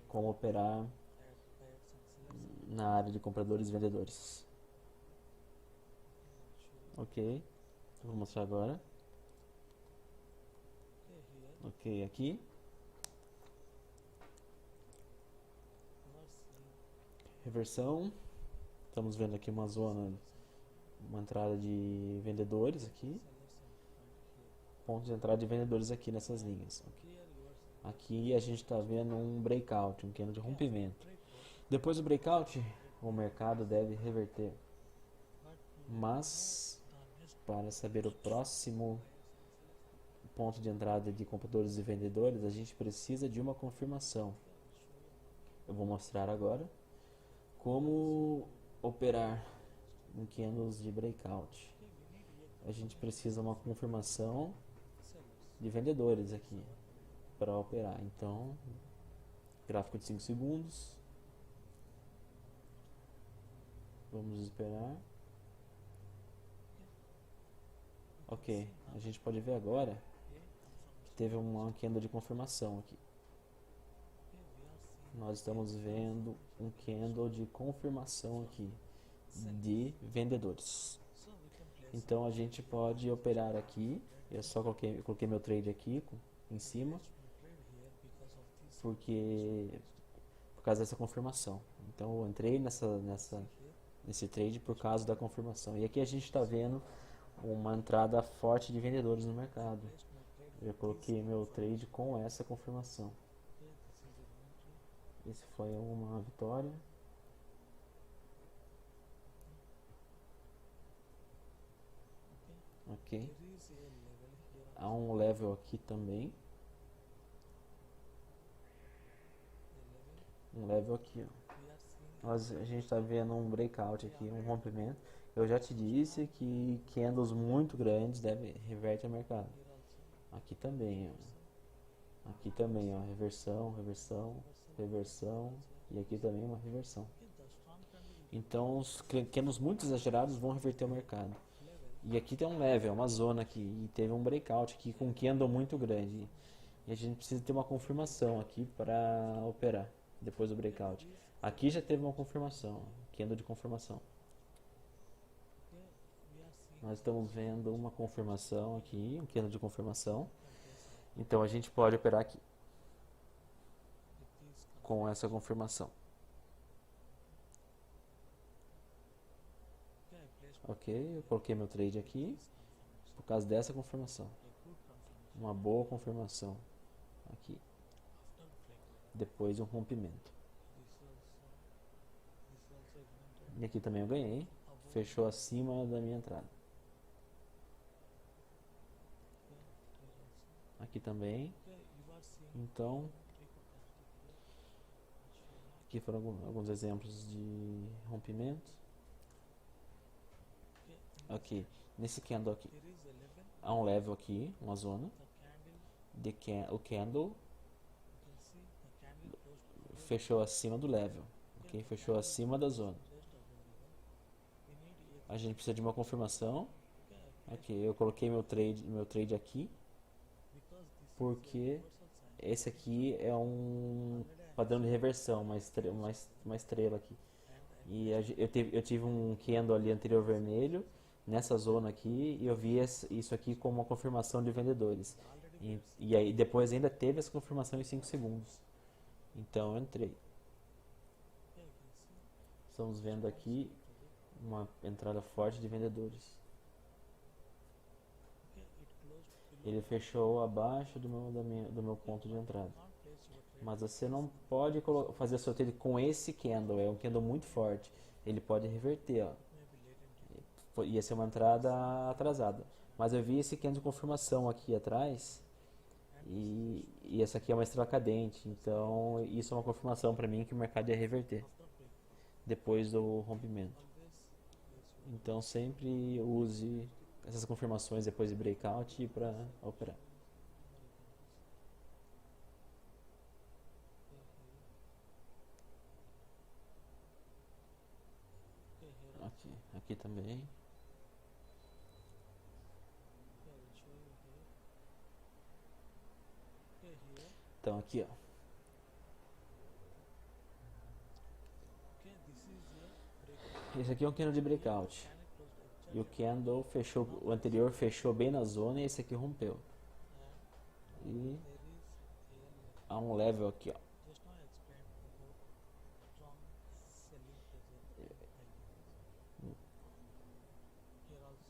S1: como operar na área de compradores e vendedores. Ok, eu vou mostrar agora. Ok, aqui. Reversão. Estamos vendo aqui uma zona, uma entrada de vendedores aqui. Pontos de entrada de vendedores aqui nessas linhas. Aqui a gente está vendo um breakout, um candle de rompimento. Depois do breakout, o mercado deve reverter. Mas, para saber o próximo ponto de entrada de compradores e vendedores, a gente precisa de uma confirmação. Eu vou mostrar agora como operar em candles de breakout. A gente precisa de uma confirmação de vendedores aqui para operar. Então, gráfico de 5 segundos. Vamos esperar. Ok, a gente pode ver agora que teve uma candle de confirmação aqui. Nós estamos vendo um candle de confirmação aqui de vendedores. Então a gente pode operar aqui. Eu só coloquei meu trade aqui em cima, porque por causa dessa confirmação. Então eu entrei nesse trade por causa da confirmação. E aqui a gente está vendo uma entrada forte de vendedores no mercado. Eu coloquei meu trade com essa confirmação. Esse foi uma vitória. Ok. Há um level aqui também. Um level aqui, ó. A gente está vendo um breakout aqui, um rompimento. Eu já te disse que candles muito grandes reverte o mercado. Aqui também, ó. Aqui também, ó, reversão, reversão, reversão e aqui também uma reversão. Então, os candles muito exagerados vão reverter o mercado. E aqui tem um level, uma zona aqui, e teve um breakout aqui com um candle muito grande. E a gente precisa ter uma confirmação aqui para operar depois do breakout. Aqui já teve uma confirmação, candle de confirmação. Nós estamos vendo uma confirmação aqui, um candle de confirmação. Então a gente pode operar aqui com essa confirmação. Ok, eu coloquei meu trade aqui por causa dessa confirmação. Uma boa confirmação aqui. Depois um rompimento. E aqui também eu ganhei. Fechou acima da minha entrada. Aqui também. Então, aqui foram alguns exemplos de rompimento. Aqui, nesse candle aqui, há um level aqui, uma zona. O candle fechou acima do level, ok? Fechou acima da zona. A gente precisa de uma confirmação. Ok, eu coloquei meu trade aqui, porque esse aqui é um padrão de reversão, uma estrela aqui. E eu tive um candle ali anterior vermelho, nessa zona aqui, e eu vi isso aqui como uma confirmação de vendedores. E aí depois ainda teve essa confirmação em 5 segundos. Então eu entrei. Estamos vendo aqui uma entrada forte de vendedores. Ele fechou abaixo do meu ponto de entrada. Mas você não pode fazer seu trade com esse candle, é um candle muito forte. Ele pode reverter, ó. Ia ser uma entrada atrasada. Mas eu vi esse candle de confirmação aqui atrás e essa aqui é uma estrela cadente. Então isso é uma confirmação para mim que o mercado ia reverter depois do rompimento. Então sempre use essas confirmações depois de breakout para operar. Aqui também. Então aqui, ó. Esse aqui é um candle de breakout. E o candle fechou, o anterior fechou bem na zona e esse aqui rompeu. E há um level aqui, ó.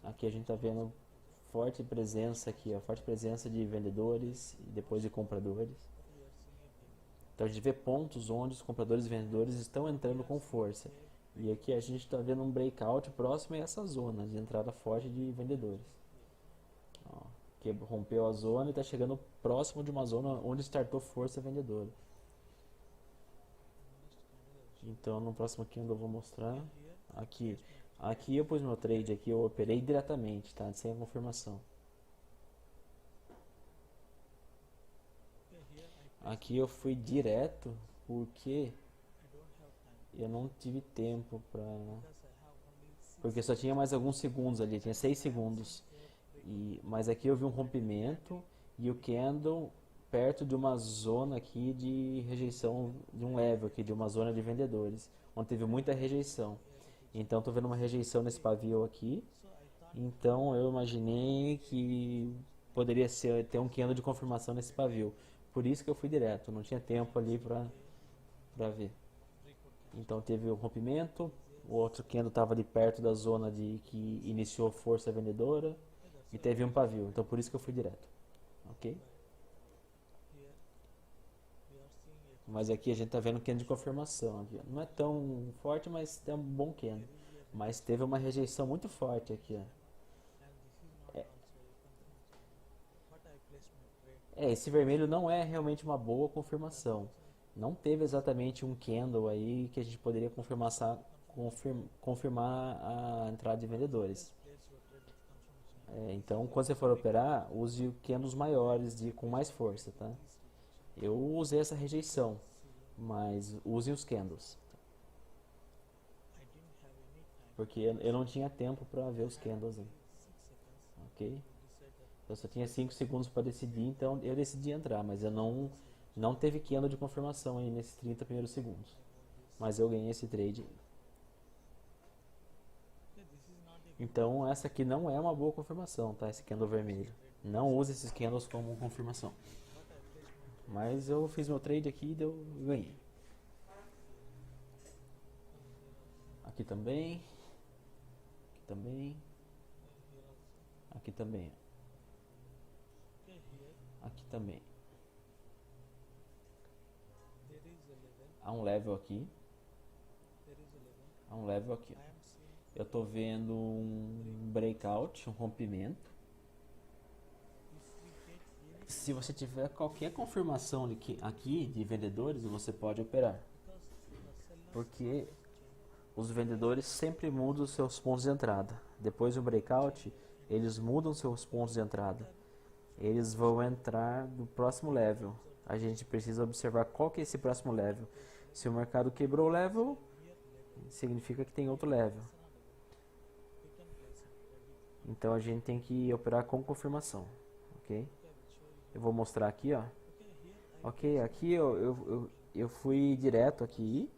S1: Aqui a gente está vendo forte presença aqui, ó, forte presença de vendedores e depois de compradores. Então a gente vê pontos onde os compradores e vendedores estão entrando com força. E aqui a gente está vendo um breakout próximo a essa zona de entrada forte de vendedores. Ó, que rompeu a zona e está chegando próximo de uma zona onde startou força vendedora. Então no próximo candle eu vou mostrar. Aqui eu pus meu trade aqui, eu operei diretamente, tá? Sem a confirmação. Aqui eu fui direto porque eu não tive tempo porque só tinha mais alguns segundos ali, tinha 6 segundos. Mas aqui eu vi um rompimento e o candle perto de uma zona aqui de rejeição, de um level aqui, de uma zona de vendedores, onde teve muita rejeição. Então estou vendo uma rejeição nesse pavio aqui. Então eu imaginei que poderia ter um candle de confirmação nesse pavio. Por isso que eu fui direto, não tinha tempo ali para ver. Então teve o rompimento, o outro candle estava ali perto da zona que iniciou força vendedora e teve um pavio. Então por isso que eu fui direto. Ok? Mas aqui a gente tá vendo candle de confirmação aqui, ó. Não é tão forte, mas é um bom candle. Mas teve uma rejeição muito forte aqui, ó. Esse vermelho não é realmente uma boa confirmação. Não teve exatamente um candle aí que a gente poderia confirmar a entrada de vendedores. Então, quando você for operar, use candles maiores com mais força, tá? Eu usei essa rejeição, mas use os candles, porque eu não tinha tempo para ver os candles aí, ok? Eu só tinha 5 segundos para decidir, então eu decidi entrar, mas eu não teve candle de confirmação aí nesses 30 primeiros segundos. Mas eu ganhei esse trade. Então essa aqui não é uma boa confirmação, tá? Esse candle vermelho. Não use esses candles como confirmação. Mas eu fiz meu trade aqui e ganhei. Aqui também. Aqui também. Aqui também. Aqui também. Há um level aqui. Há um level aqui. Eu tô vendo um breakout, um rompimento. Se você tiver qualquer confirmação aqui de vendedores, você pode operar. Porque os vendedores sempre mudam os seus pontos de entrada. Depois do breakout, eles mudam seus pontos de entrada. Eles vão entrar no próximo level. A gente precisa observar qual que é esse próximo level. Se o mercado quebrou o level, significa que tem outro level. Então a gente tem que operar com confirmação, ok? Eu vou mostrar aqui, ó. Ok, aqui eu fui direto aqui,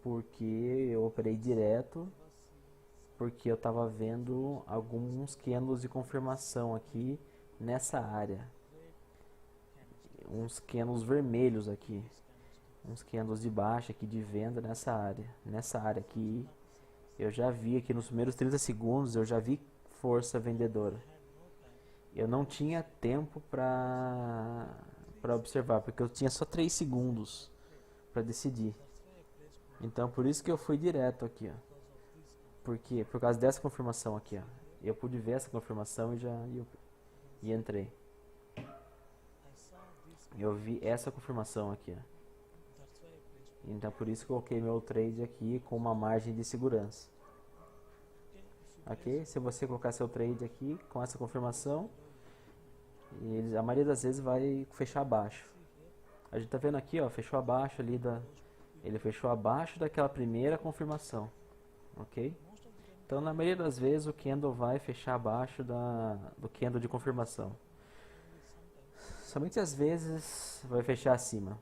S1: porque eu operei direto, porque eu estava vendo alguns candles de confirmação aqui nessa área. Uns candles vermelhos aqui. Uns candles de baixa aqui de venda nessa área. Nessa área aqui, eu já vi aqui nos primeiros 30 segundos, eu já vi força vendedora. Eu não tinha tempo para observar, porque eu tinha só 3 segundos para decidir. Então por isso que eu fui direto aqui, ó. Porque por causa dessa confirmação aqui, ó. Eu pude ver essa confirmação e entrei. Eu vi essa confirmação aqui, ó. Então por isso que eu coloquei meu trade aqui com uma margem de segurança. Ok? Se você colocar seu trade aqui com essa confirmação, a maioria das vezes vai fechar abaixo. A gente tá vendo aqui, ó, fechou abaixo ali ele fechou abaixo daquela primeira confirmação, ok? Então na maioria das vezes o candle vai fechar abaixo do candle de confirmação. Somente às vezes vai fechar acima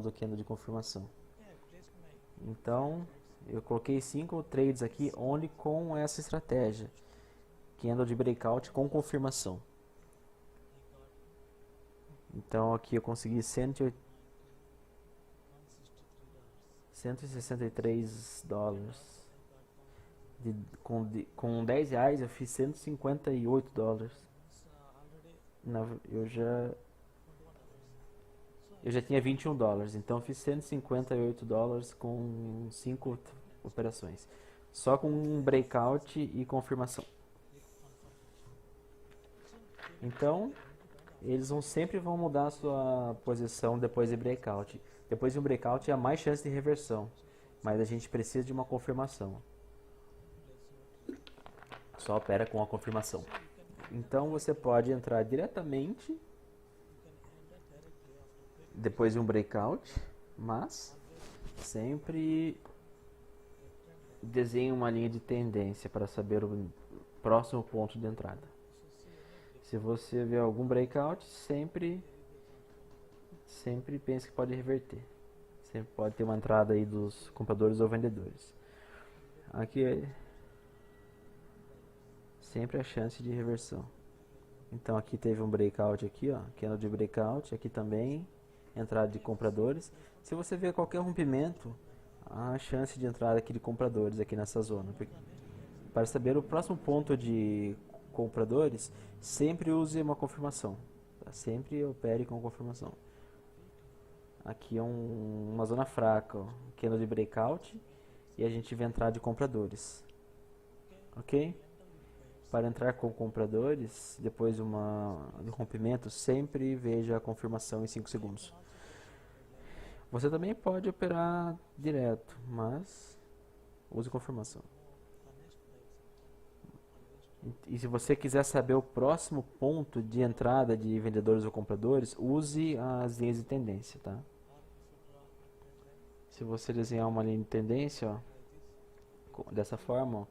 S1: do candle de confirmação. Então eu coloquei 5 trades aqui onde com essa estratégia, candle de breakout com confirmação. Então aqui eu consegui 163 dólares. Com 10 reais eu fiz 158 dólares. Eu já tinha 21 dólares, então eu fiz 158 dólares com 5 operações. Só com um breakout e confirmação. Então, eles sempre vão mudar a sua posição depois de breakout. Depois de um breakout há mais chance de reversão, mas a gente precisa de uma confirmação. Só opera com a confirmação. Então você pode entrar diretamente depois de um breakout, mas sempre desenhe uma linha de tendência para saber o próximo ponto de entrada. Se você vê algum breakout, sempre pense que pode reverter. Sempre pode ter uma entrada aí dos compradores ou vendedores. Aqui é sempre a chance de reversão. Então aqui teve um breakout aqui, ó, candle de breakout, aqui também entrada de compradores. Se você ver qualquer rompimento, há chance de entrada aqui de compradores aqui nessa zona. Para saber o próximo ponto de compradores, sempre use uma confirmação. Tá? Sempre opere com confirmação. Aqui é uma zona fraca, ó. Candle de breakout. E a gente vê entrada de compradores. Ok? Para entrar com compradores, depois de um rompimento, sempre veja a confirmação em 5 segundos. Você também pode operar direto, mas use confirmação. E se você quiser saber o próximo ponto de entrada de vendedores ou compradores, use as linhas de tendência, tá? Se você desenhar uma linha de tendência, ó, dessa forma, ó,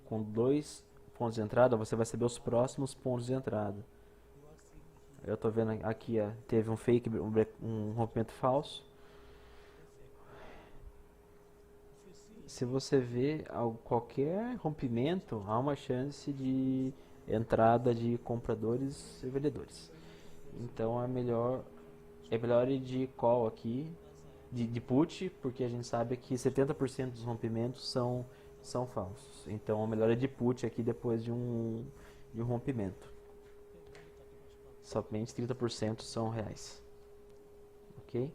S1: com 2 pontos de entrada, você vai saber os próximos pontos de entrada. Eu tô vendo aqui, ó, teve um fake, um rompimento falso. Se você vê qualquer rompimento, há uma chance de entrada de compradores e vendedores. Então é melhor ir de call aqui, de put, porque a gente sabe que 70% dos rompimentos são falsos. Então é melhor ir de put aqui depois de um rompimento. Somente 30% são reais. Ok?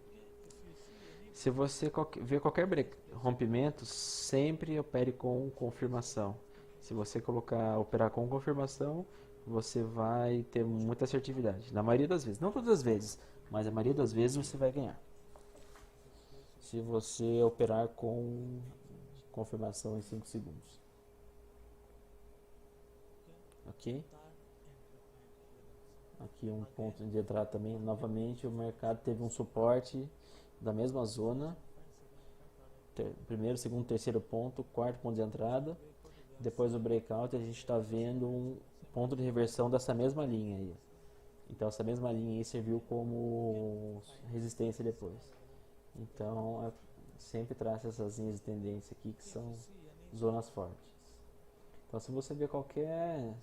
S1: Se você ver qualquer rompimento, sempre opere com confirmação. Se você operar com confirmação, você vai ter muita assertividade. Na maioria das vezes, não todas as vezes, mas a maioria das vezes você vai ganhar. Se você operar com confirmação em 5 segundos. Ok? Aqui um ponto de entrada também. Novamente, o mercado teve um suporte da mesma zona. Primeiro, segundo, terceiro ponto, quarto ponto de entrada. Depois do breakout, a gente está vendo um ponto de reversão dessa mesma linha aí. Então, essa mesma linha aí serviu como resistência depois. Então, sempre traz essas linhas de tendência aqui que são zonas fortes. Então, se você vê qualquer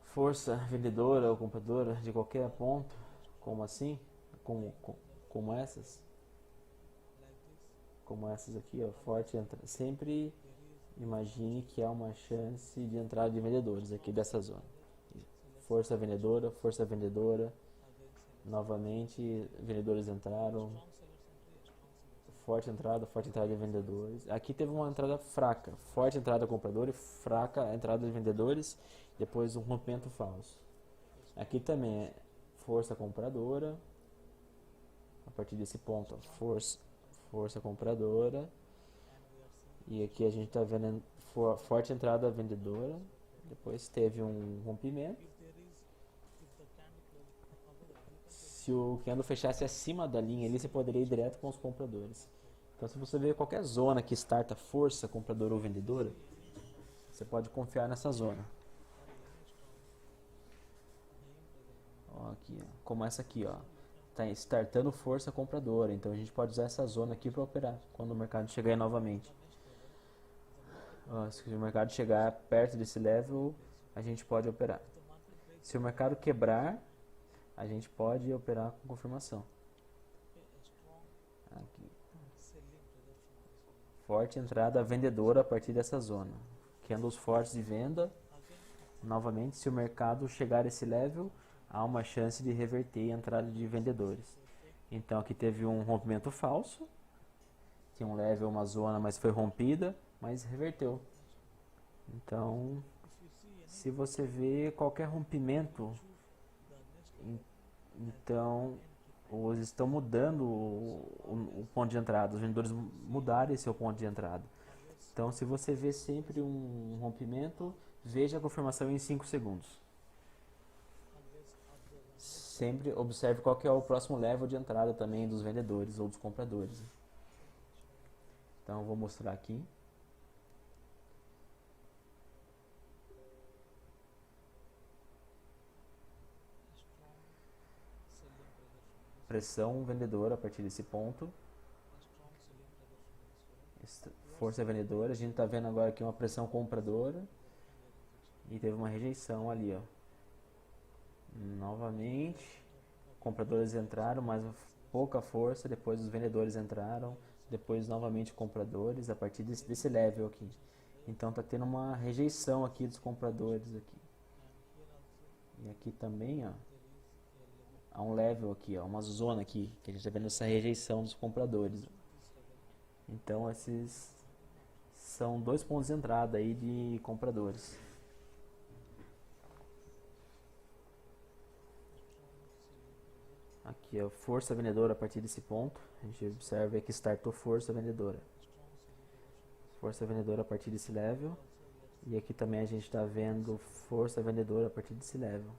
S1: força vendedora ou compradora de qualquer ponto, como assim, como essas aqui, ó, forte entrada, sempre imagine que há uma chance de entrada de vendedores aqui dessa zona. Força vendedora, novamente vendedores entraram, forte entrada de vendedores. Aqui teve uma entrada fraca, forte entrada de comprador e fraca entrada de vendedores, depois um rompimento falso. Aqui também é força compradora, a partir desse ponto, força compradora, e aqui a gente está vendo forte entrada vendedora, depois teve um rompimento. Se o candle fechasse acima da linha ali, você poderia ir direto com os compradores. Então, se você vê qualquer zona que starta força compradora ou vendedora, você pode confiar nessa zona. Ó, aqui, ó, como essa aqui, ó, está startando força compradora. Então, a gente pode usar essa zona aqui para operar quando o mercado chegar aí novamente. Ó, se o mercado chegar perto desse level, a gente pode operar. Se o mercado quebrar, a gente pode operar com confirmação. Aqui. Forte entrada vendedora a partir dessa zona. Candles fortes de venda. Novamente, se o mercado chegar a esse level, há uma chance de reverter a entrada de vendedores. Então aqui teve um rompimento falso. Tinha um level, uma zona, mas foi rompida, mas reverteu. Então, se você vê qualquer rompimento, então eles estão mudando o ponto de entrada. Os vendedores mudaram esse ponto de entrada. Então, se você vê sempre um rompimento, veja a confirmação em 5 segundos. Sempre observe qual que é o próximo level de entrada também dos vendedores ou dos compradores. Então, eu vou mostrar aqui. Pressão vendedora a partir desse ponto. Força vendedora. A gente está vendo agora aqui uma pressão compradora. E teve uma rejeição ali, ó. Novamente, compradores entraram, mas pouca força. Depois os vendedores entraram. Depois novamente compradores a partir desse level aqui. Então está tendo uma rejeição aqui dos compradores aqui. E aqui também, ó, a um level aqui, ó, uma zona aqui, que a gente está vendo essa rejeição dos compradores. Então esses são dois pontos de entrada aí de compradores. Aqui ó, força vendedora a partir desse ponto. A gente observa que startou força vendedora. Força vendedora a partir desse level. E aqui também a gente está vendo força vendedora a partir desse level.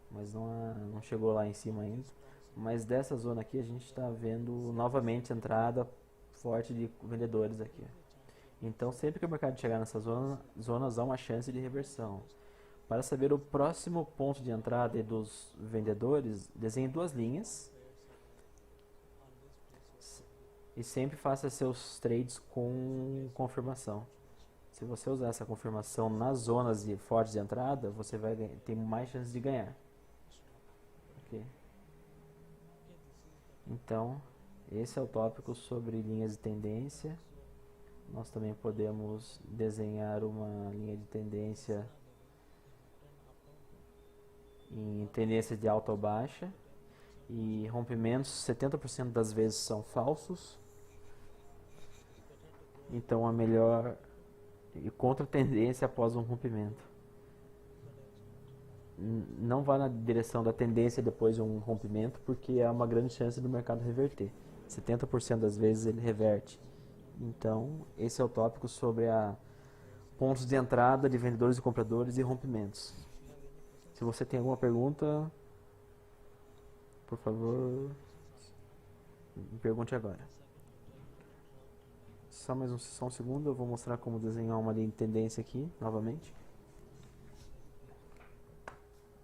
S1: Mas não chegou lá em cima ainda. Mas dessa zona aqui a gente está vendo novamente entrada forte de vendedores aqui. Então sempre que o mercado chegar nessa zonas há uma chance de reversão. Para saber o próximo ponto de entrada dos vendedores, desenhe duas linhas e sempre faça seus trades com confirmação. Se você usar essa confirmação nas zonas fortes de entrada, você vai ter mais chances de ganhar. Okay. Então, esse é o tópico sobre linhas de tendência. Nós também podemos desenhar uma linha de tendência em tendência de alta ou baixa. E rompimentos 70% das vezes são falsos. Então a melhor e contra tendência após um rompimento. Não vá na direção da tendência depois de um rompimento, porque há uma grande chance do mercado reverter. 70% das vezes ele reverte. Então, esse é o tópico sobre pontos de entrada de vendedores e compradores e rompimentos. Se você tem alguma pergunta, por favor, me pergunte agora. Só um segundo, eu vou mostrar como desenhar uma linha de tendência aqui, novamente.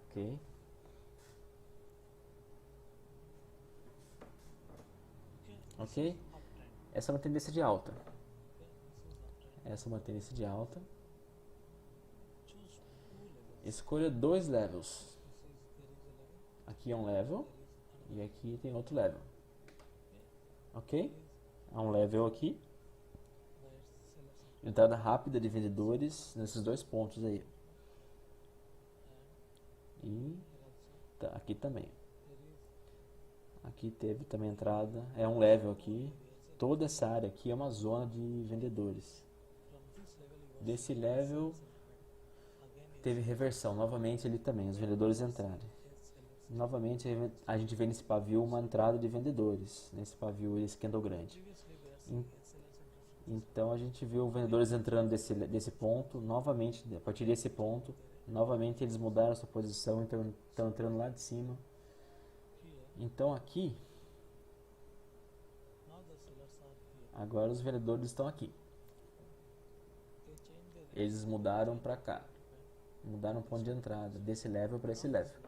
S1: Ok. Ok? Essa é uma tendência de alta. Essa é uma tendência de alta. Escolha dois levels. Aqui é um level e aqui tem outro level. Ok? Há um level aqui. Entrada rápida de vendedores nesses dois pontos aí. E aqui também. Aqui teve também entrada. É um level aqui. Toda essa área aqui é uma zona de vendedores. Desse level teve reversão. Novamente ele também. Os vendedores entraram. Novamente a gente vê nesse pavio uma entrada de vendedores. Nesse pavio, esse candle grande. Então a gente viu vendedores entrando desse ponto, novamente, a partir desse ponto, novamente eles mudaram sua posição, então estão entrando lá de cima. Então aqui, agora os vendedores estão aqui. Eles mudaram para cá, mudaram o ponto de entrada, desse level para esse level.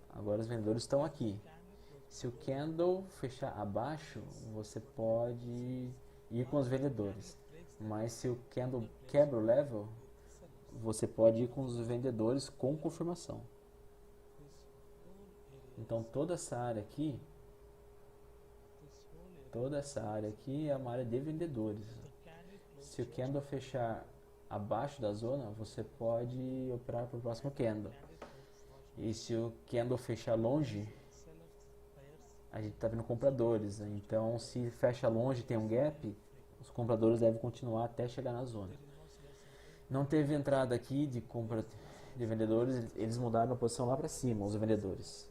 S1: Agora os vendedores estão aqui. Se o candle fechar abaixo, você pode ir com os vendedores, mas se o candle quebra o level, você pode ir com os vendedores com confirmação. Então toda essa área aqui é uma área de vendedores. Se o candle fechar abaixo da zona, você pode operar para o próximo candle. E se o candle fechar longe, a gente está vendo compradores, né? Então se fecha longe, tem um gap, os compradores devem continuar até chegar na zona. Não teve entrada aqui de compra de vendedores, eles mudaram a posição lá para cima, os vendedores.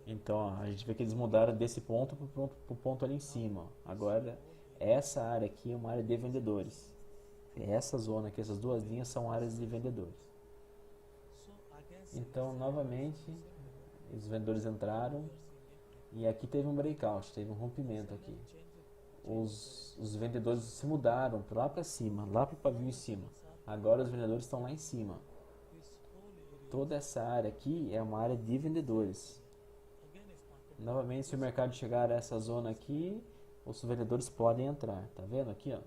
S1: Então ó, a gente vê que eles mudaram desse ponto para o ponto ali em cima. Ó. Agora essa área aqui é uma área de vendedores. Essa zona aqui, essas duas linhas são áreas de vendedores. Então novamente os vendedores entraram e aqui teve um breakout, teve um rompimento aqui. Os vendedores se mudaram lá para cima, lá para o pavio em cima. Agora os vendedores estão lá em cima. Toda essa área aqui é uma área de vendedores. Novamente, se o mercado chegar a essa zona aqui, os vendedores podem entrar. Tá vendo aqui, ó?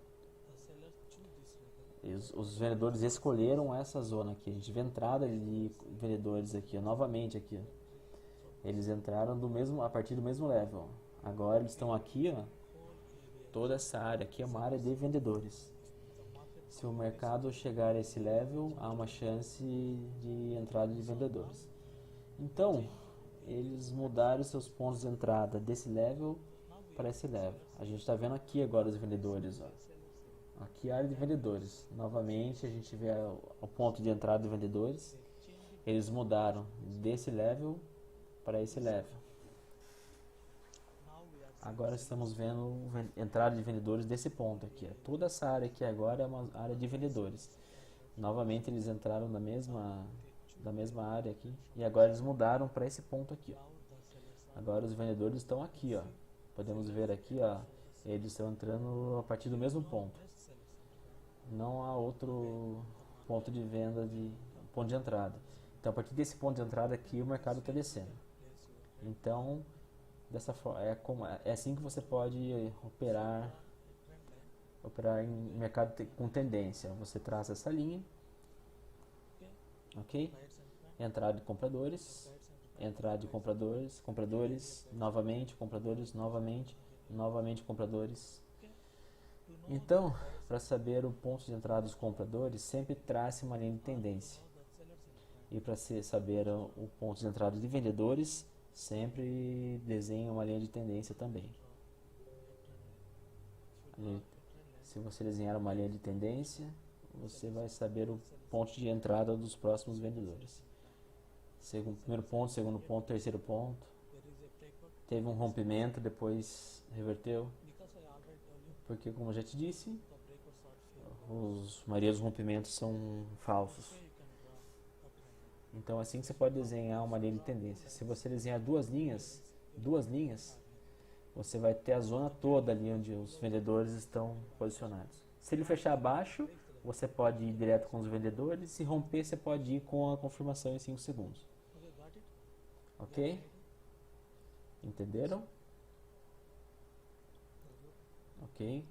S1: Os vendedores escolheram essa zona aqui. A gente vê entrada de vendedores aqui, ó. Novamente aqui, ó. Eles entraram a partir do mesmo level. Agora eles estão aqui, ó. Toda essa área aqui é uma área de vendedores. Se o mercado chegar a esse level, há uma chance de entrada de vendedores. Então, eles mudaram seus pontos de entrada desse level para esse level. A gente está vendo aqui agora os vendedores. Ó. Aqui a área de vendedores. Novamente, a gente vê o ponto de entrada de vendedores. Eles mudaram desse level para esse level. Agora estamos vendo entrada de vendedores desse ponto aqui. Toda essa área aqui agora é uma área de vendedores. Novamente eles entraram da mesma área aqui e agora eles mudaram para esse ponto aqui. Ó. Agora os vendedores estão aqui, ó. Podemos ver aqui, ó, eles estão entrando a partir do mesmo ponto. Não há outro ponto de venda ponto de entrada. Então a partir desse ponto de entrada aqui o mercado está descendo. Então dessa forma é assim que você pode operar em mercado com tendência. Você traça essa linha, ok? Entrada de compradores, compradores, novamente compradores, novamente compradores. Então, para saber o ponto de entrada dos compradores, sempre trace uma linha de tendência. E para saber o ponto de entrada de vendedores, sempre desenhe uma linha de tendência também. Se você desenhar uma linha de tendência, você vai saber o ponto de entrada dos próximos vendedores. Primeiro ponto, segundo ponto, terceiro ponto. Teve um rompimento, depois reverteu. Porque, como eu já te disse, a maioria dos rompimentos são falsos. Então, assim que você pode desenhar uma linha de tendência. Se você desenhar duas linhas, você vai ter a zona toda ali onde os vendedores estão posicionados. Se ele fechar abaixo, você pode ir direto com os vendedores. Se romper, você pode ir com a confirmação em 5 segundos. Ok? Entenderam? Ok?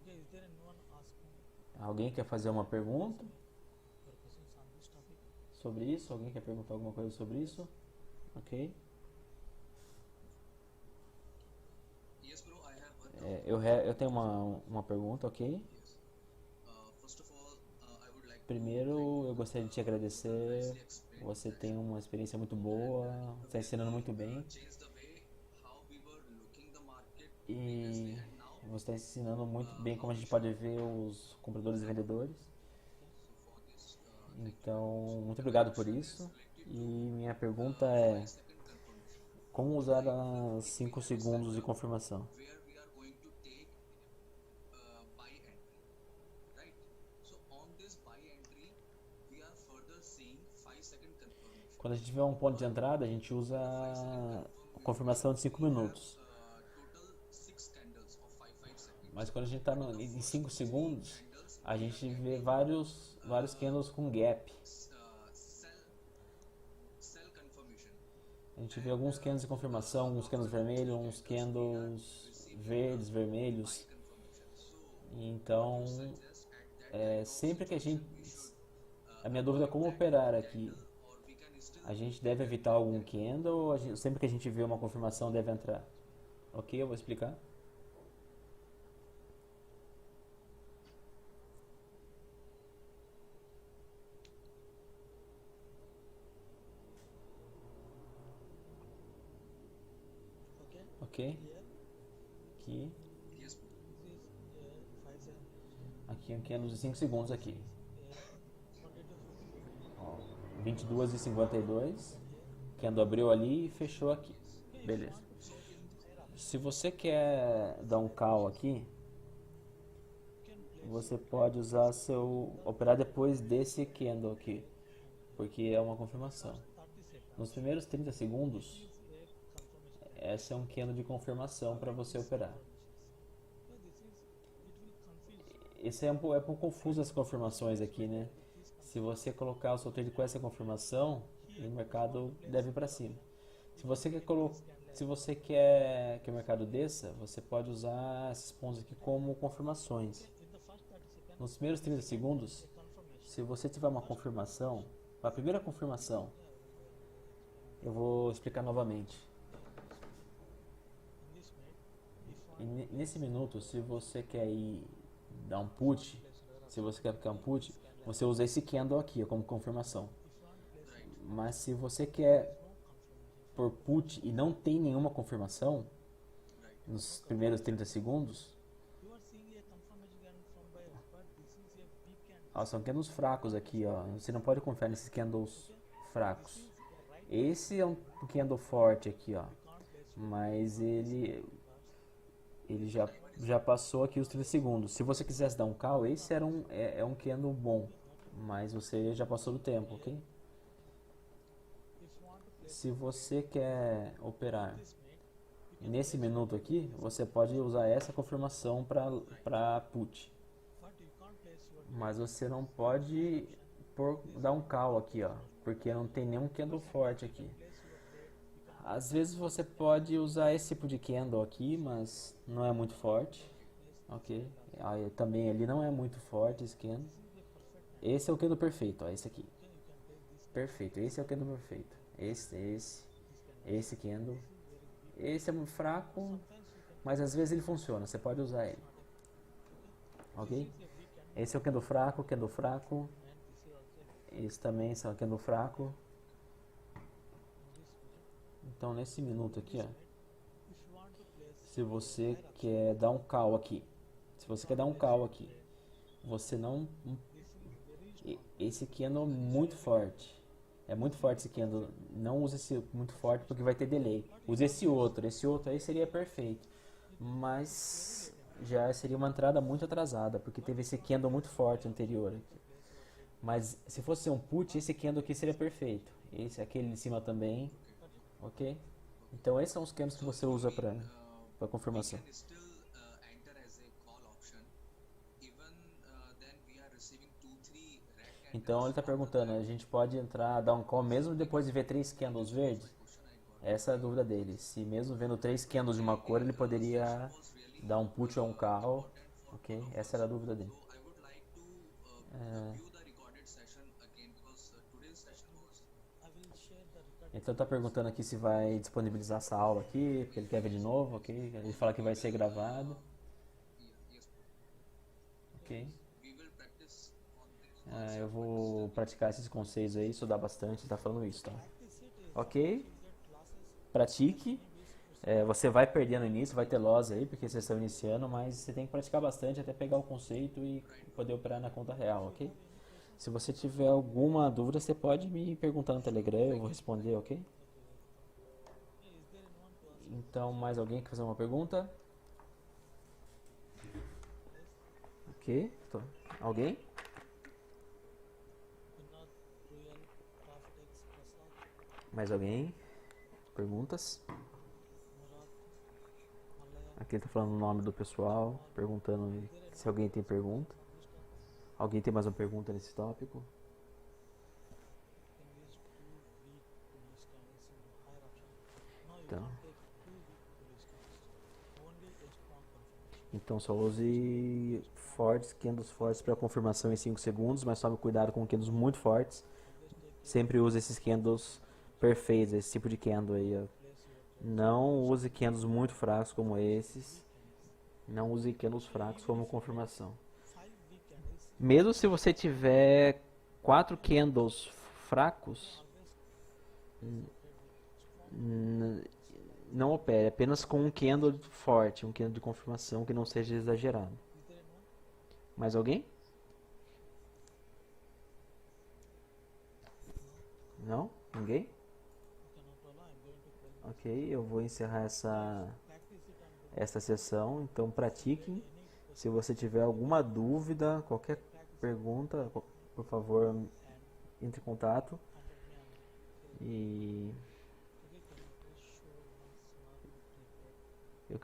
S1: Alguém quer fazer uma pergunta sobre isso? Alguém quer perguntar alguma coisa sobre isso? Ok? Eu tenho uma pergunta, ok? Primeiro, eu gostaria de te agradecer. Você tem uma experiência muito boa, está ensinando muito bem. E você está ensinando muito bem como a gente pode ver os compradores e vendedores. Então, muito obrigado por isso. E minha pergunta é: como usar as 5 segundos de confirmação? Quando a gente tiver um ponto de entrada, a gente usa a confirmação de 5 minutos. Mas quando a gente está em 5 segundos, a gente vê vários candles com gap. A gente vê alguns candles de confirmação, alguns candles vermelhos, uns candles verdes, vermelhos. Então, sempre que a minha dúvida é como operar aqui. A gente deve evitar algum candle ou sempre que a gente vê uma confirmação deve entrar? Ok, eu vou explicar. Ok? Aqui é um candle de 5 segundos aqui. 22h52. Candle abriu ali e fechou aqui. Beleza. Se você quer dar um call aqui, você pode operar depois desse candle aqui, porque é uma confirmação. Nos primeiros 30 segundos, essa é um candle de confirmação para você operar. Esse é um pouco confuso as confirmações aqui, né? Se você colocar o seu trade com essa confirmação, o mercado deve ir para cima. Se você quer que o mercado desça, você pode usar esses pontos aqui como confirmações. Nos primeiros 30 segundos, se você tiver uma confirmação, a primeira confirmação, eu vou explicar novamente. E nesse minuto, se você quer ir dar um put, Se você quer aplicar um put, você usa esse candle aqui como confirmação. Mas se você quer por put e não tem nenhuma confirmação nos primeiros 30 segundos, ó, são candles fracos aqui, ó. Você não pode confiar nesses candles fracos. Esse é um candle forte aqui, ó. Mas ele já passou aqui os 30 segundos. Se você quisesse dar um call, esse era um candle bom. Mas você já passou do tempo, ok? Se você quer operar nesse minuto aqui, você pode usar essa confirmação para put. Mas você não pode dar um call aqui, ó, porque não tem nenhum candle forte aqui. Às vezes você pode usar esse tipo de candle aqui, mas não é muito forte, ok? Aí, também ele não é muito forte esse candle. Esse é o candle perfeito, ó, esse aqui. Perfeito, esse é o candle perfeito. Esse candle. Esse é muito fraco, mas às vezes ele funciona, você pode usar ele. Ok? Esse é o candle fraco, candle fraco. Esse também é o candle fraco. Então nesse minuto aqui, ó, se você quer dar um call aqui, você não, esse candle é muito forte. É muito forte esse candle. Não use esse muito forte porque vai ter delay. Use esse outro aí seria perfeito. Mas já seria uma entrada muito atrasada, porque teve esse candle muito forte anterior aqui. Mas se fosse um put, esse candle aqui seria perfeito. Esse, aquele de cima também, ok? Então esses são os candles que você usa para confirmação. Então ele está perguntando, a gente pode entrar, dar um call mesmo depois de ver 3 candles verdes? Essa é a dúvida dele. Se mesmo vendo 3 candles de uma cor, ele poderia dar um put ou um call, ok? Essa era a dúvida dele. Então tá perguntando aqui se vai disponibilizar essa aula aqui, porque ele quer ver de novo, ok? Ele fala que vai ser gravado. Ok? Eu vou praticar esses conceitos aí, estudar bastante, tá falando isso, tá? Ok? Pratique. Você vai perder no início, vai ter loss aí, porque vocês estão iniciando, mas você tem que praticar bastante até pegar o conceito e poder operar na conta real, ok? Se você tiver alguma dúvida, você pode me perguntar no Telegram, eu vou responder, ok? Então, mais alguém quer fazer uma pergunta? Ok, alguém? Mais alguém? Perguntas? Aqui ele tá falando o nome do pessoal, perguntando se alguém tem pergunta. Alguém tem mais uma pergunta nesse tópico? Então só use candles fortes para confirmação em 5 segundos, mas tome cuidado com candles muito fortes. Sempre use esses candles perfeitos, esse tipo de candle aí, ó. Não use candles muito fracos como esses. Não use candles fracos como confirmação. Mesmo se você tiver 4 candles fracos, não opere, apenas com um candle forte, um candle de confirmação que não seja exagerado. Mais alguém? Não? Ninguém? Ok, eu vou encerrar essa sessão, então pratiquem. Se você tiver alguma dúvida, qualquer pergunta, por favor, entre em contato. E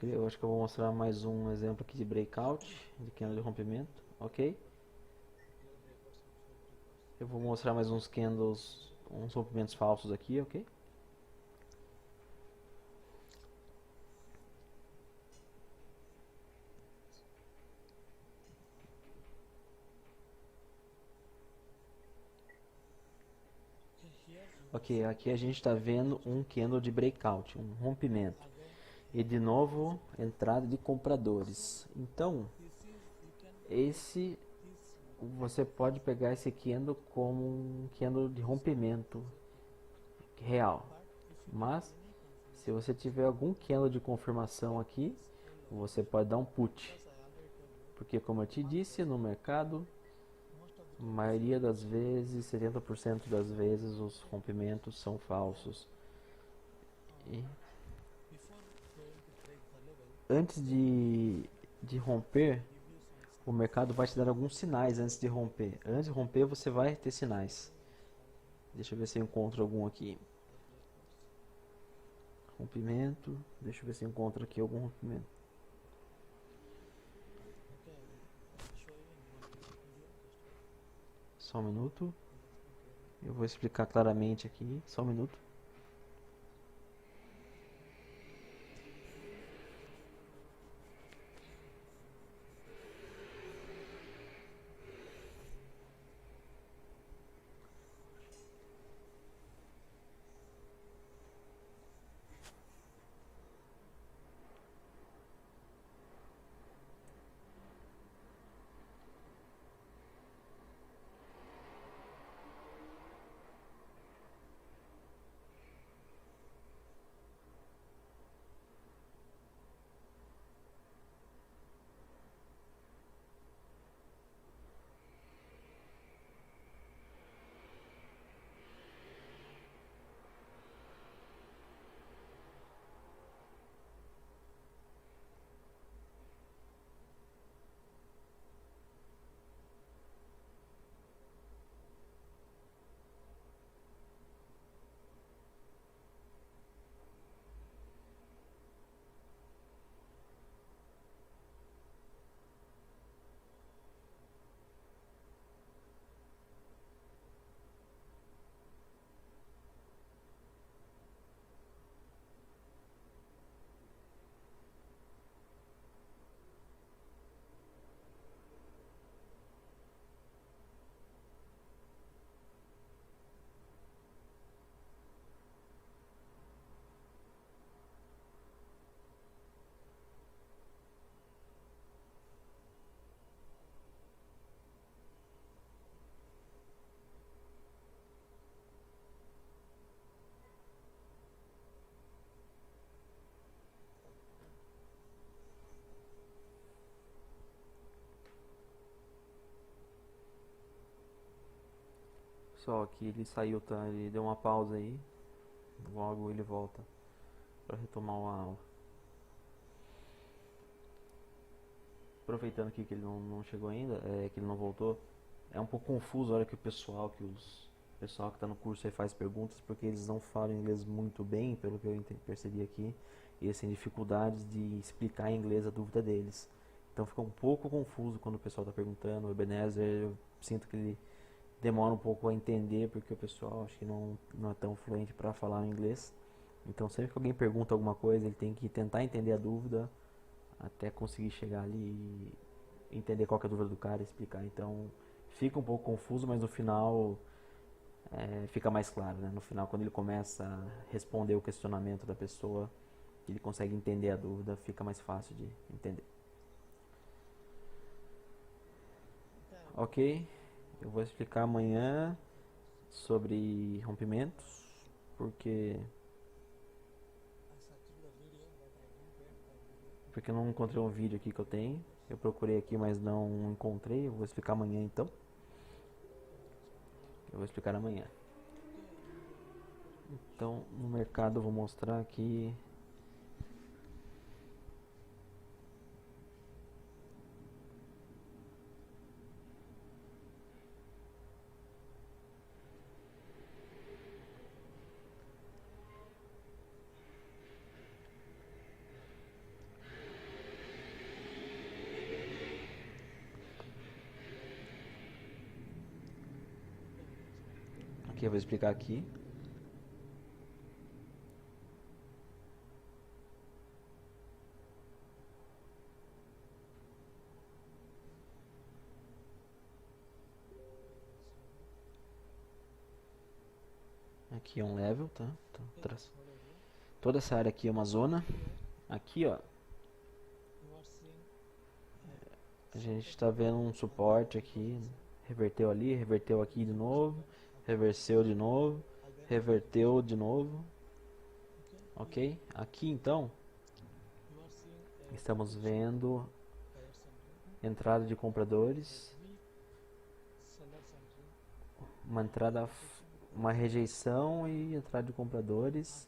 S1: eu acho que eu vou mostrar mais um exemplo aqui de breakout, de candle de rompimento, ok? Eu vou mostrar mais uns candles, uns rompimentos falsos aqui, ok? Ok, aqui a gente está vendo um candle de breakout, um rompimento. E de novo, entrada de compradores. Então, você pode pegar esse candle como um candle de rompimento real. Mas se você tiver algum candle de confirmação aqui, você pode dar um put. Porque como eu te disse, no mercado, a maioria das vezes, 70% das vezes, os rompimentos são falsos. E antes de romper, o mercado vai te dar alguns sinais antes de romper. Antes de romper, você vai ter sinais. Deixa eu ver se eu encontro algum aqui. Rompimento. Deixa eu ver se eu encontro aqui algum rompimento. Só um minuto. Eu vou explicar claramente aqui. Só um minuto. Só que ele saiu, tá? Ele deu uma pausa aí. Logo ele volta para retomar uma aula. Aproveitando aqui que ele não chegou ainda, que ele não voltou, é um pouco confuso a hora que o pessoal que está no curso aí faz perguntas, porque eles não falam inglês muito bem, pelo que eu percebi aqui, e eles têm dificuldades de explicar em inglês a dúvida deles. Então fica um pouco confuso quando o pessoal está perguntando. O Ebenezer, eu sinto que ele demora um pouco a entender, porque o pessoal acho que não é tão fluente para falar inglês. Então sempre que alguém pergunta alguma coisa, ele tem que tentar entender a dúvida até conseguir chegar ali e entender qual que é a dúvida do cara e explicar. Então fica um pouco confuso, mas no final fica mais claro, né? No final, quando ele começa a responder o questionamento da pessoa, ele consegue entender a dúvida, fica mais fácil de entender. Ok, eu vou explicar amanhã sobre rompimentos, porque eu não encontrei um vídeo aqui que eu tenho. Eu procurei aqui, mas não encontrei. Eu vou explicar amanhã então. Eu vou explicar amanhã. Então, no mercado eu vou mostrar aqui. Aqui eu vou explicar aqui. Aqui é um level, tá? Então, toda essa área aqui é uma zona. Aqui, ó, a gente está vendo um suporte aqui reverteu ali, reverteu aqui de novo, reverseu de novo, reverteu de novo, ok? Aqui então estamos vendo entrada de compradores, uma rejeição e entrada de compradores,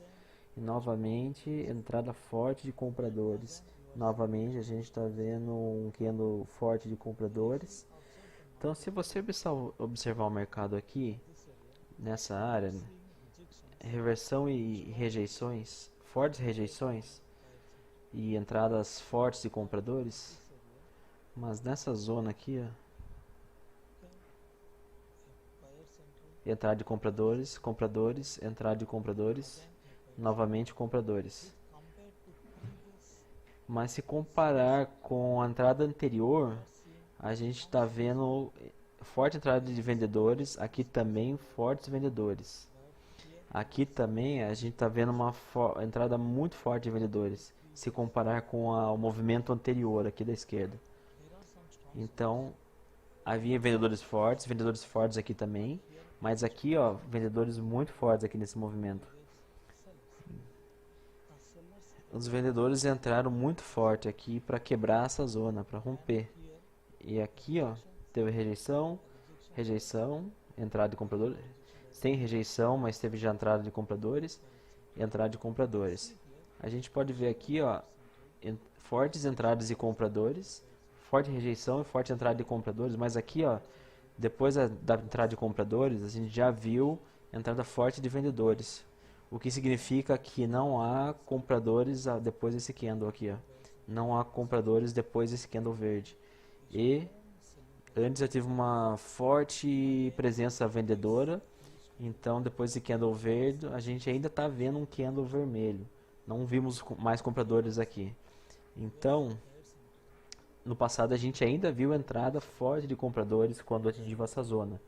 S1: e novamente entrada forte de compradores. Novamente a gente está vendo um candle forte de compradores. Então, se você observar o mercado aqui nessa área, né, reversão e rejeições, fortes rejeições e entradas fortes de compradores, mas nessa zona aqui, ó, entrada de compradores, compradores, entrada de compradores, novamente compradores. Mas se comparar com a entrada anterior, a gente está vendo forte entrada de vendedores, aqui também fortes vendedores. Aqui também a gente está vendo uma entrada muito forte de vendedores, se comparar com o movimento anterior aqui da esquerda. Então, havia vendedores fortes aqui também, mas aqui, ó, vendedores muito fortes aqui nesse movimento. Os vendedores entraram muito forte aqui para quebrar essa zona, para romper. E aqui, ó, teve rejeição, rejeição, entrada de compradores. Sem rejeição, mas teve já entrada de compradores e entrada de compradores. A gente pode ver aqui, ó, fortes entradas de compradores, forte rejeição e forte entrada de compradores, mas aqui, ó, depois da entrada de compradores, a gente já viu entrada forte de vendedores, o que significa que não há compradores depois desse candle aqui, ó. Não há compradores depois desse candle verde. E antes já tive uma forte presença vendedora, então depois desse candle verde, a gente ainda está vendo um candle vermelho. Não vimos mais compradores aqui. Então, no passado a gente ainda viu entrada forte de compradores quando atingiu essa zona.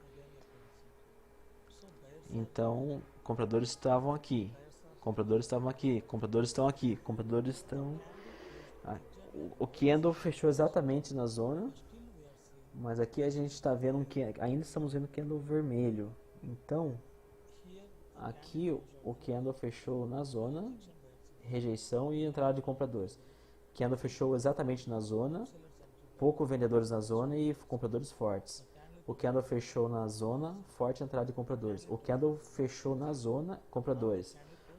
S1: Então, compradores estavam aqui, compradores estavam aqui, compradores estão aqui, compradores estão... O candle fechou exatamente na zona, mas aqui a gente está vendo ainda estamos vendo candle vermelho. Então, aqui o candle fechou na zona, rejeição e entrada de compradores. Candle fechou exatamente na zona, pouco vendedores na zona e compradores fortes. O candle fechou na zona, forte entrada de compradores. O candle fechou na zona, compradores.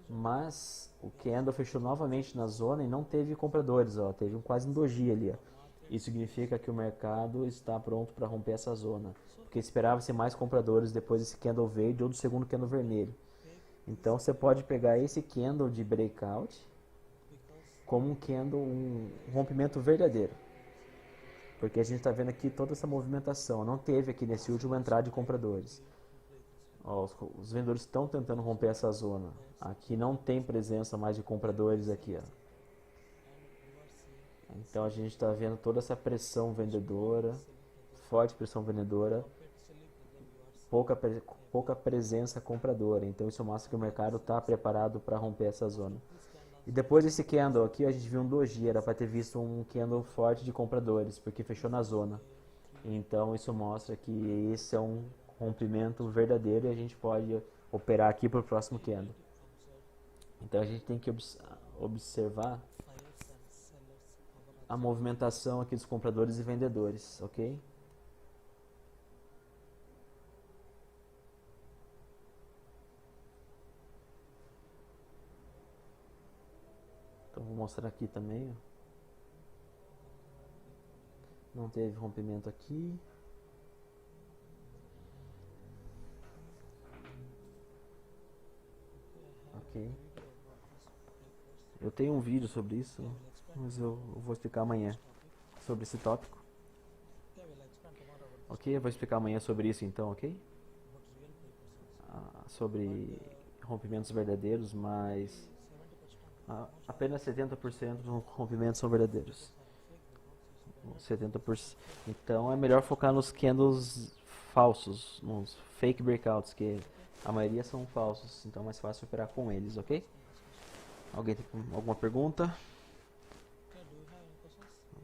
S1: Mas o candle fechou novamente na zona e não teve compradores, ó, teve quase um doji ali, ó. Isso significa que o mercado está pronto para romper essa zona, porque esperava-se mais compradores depois desse candle verde ou do segundo candle vermelho. Então você pode pegar esse candle de breakout como um candle, um rompimento verdadeiro. Porque a gente está vendo aqui toda essa movimentação. Não teve aqui nesse último entrada de compradores. Ó, os vendedores estão tentando romper essa zona. Aqui não tem presença mais de compradores aqui, ó. Então a gente está vendo toda essa pressão vendedora, forte pressão vendedora, pouca presença compradora. Então isso mostra que o mercado está preparado para romper essa zona. E depois desse candle aqui, a gente viu um doji, era para ter visto um candle forte de compradores, porque fechou na zona. Então isso mostra que esse é um rompimento verdadeiro e a gente pode operar aqui para o próximo candle. Então a gente tem que observar a movimentação aqui dos compradores e vendedores, ok? Então vou mostrar aqui também, ó. Não teve rompimento aqui. Ok. Eu tenho um vídeo sobre isso, mas eu vou explicar amanhã sobre esse tópico. Ok, eu vou explicar amanhã sobre isso então, ok? Sobre rompimentos verdadeiros, mas apenas 70% dos rompimentos são verdadeiros. 70%. Então é melhor focar nos candles falsos, nos fake breakouts, que a maioria são falsos, então é mais fácil operar com eles, ok? Alguém tem alguma pergunta?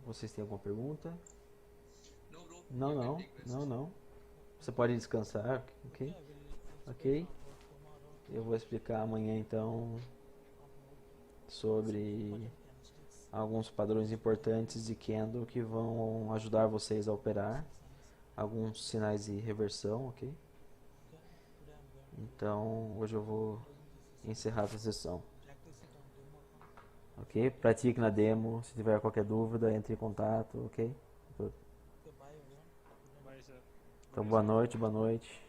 S1: Vocês têm alguma pergunta? Não. Você pode descansar, ok? Ok? Eu vou explicar amanhã então sobre alguns padrões importantes de Kendo que vão ajudar vocês a operar, alguns sinais de reversão, ok? Então hoje eu vou encerrar essa sessão, ok? Pratique na demo, se tiver qualquer dúvida entre em contato, ok?
S2: Bye everyone. Good night.
S1: Então boa noite, boa noite.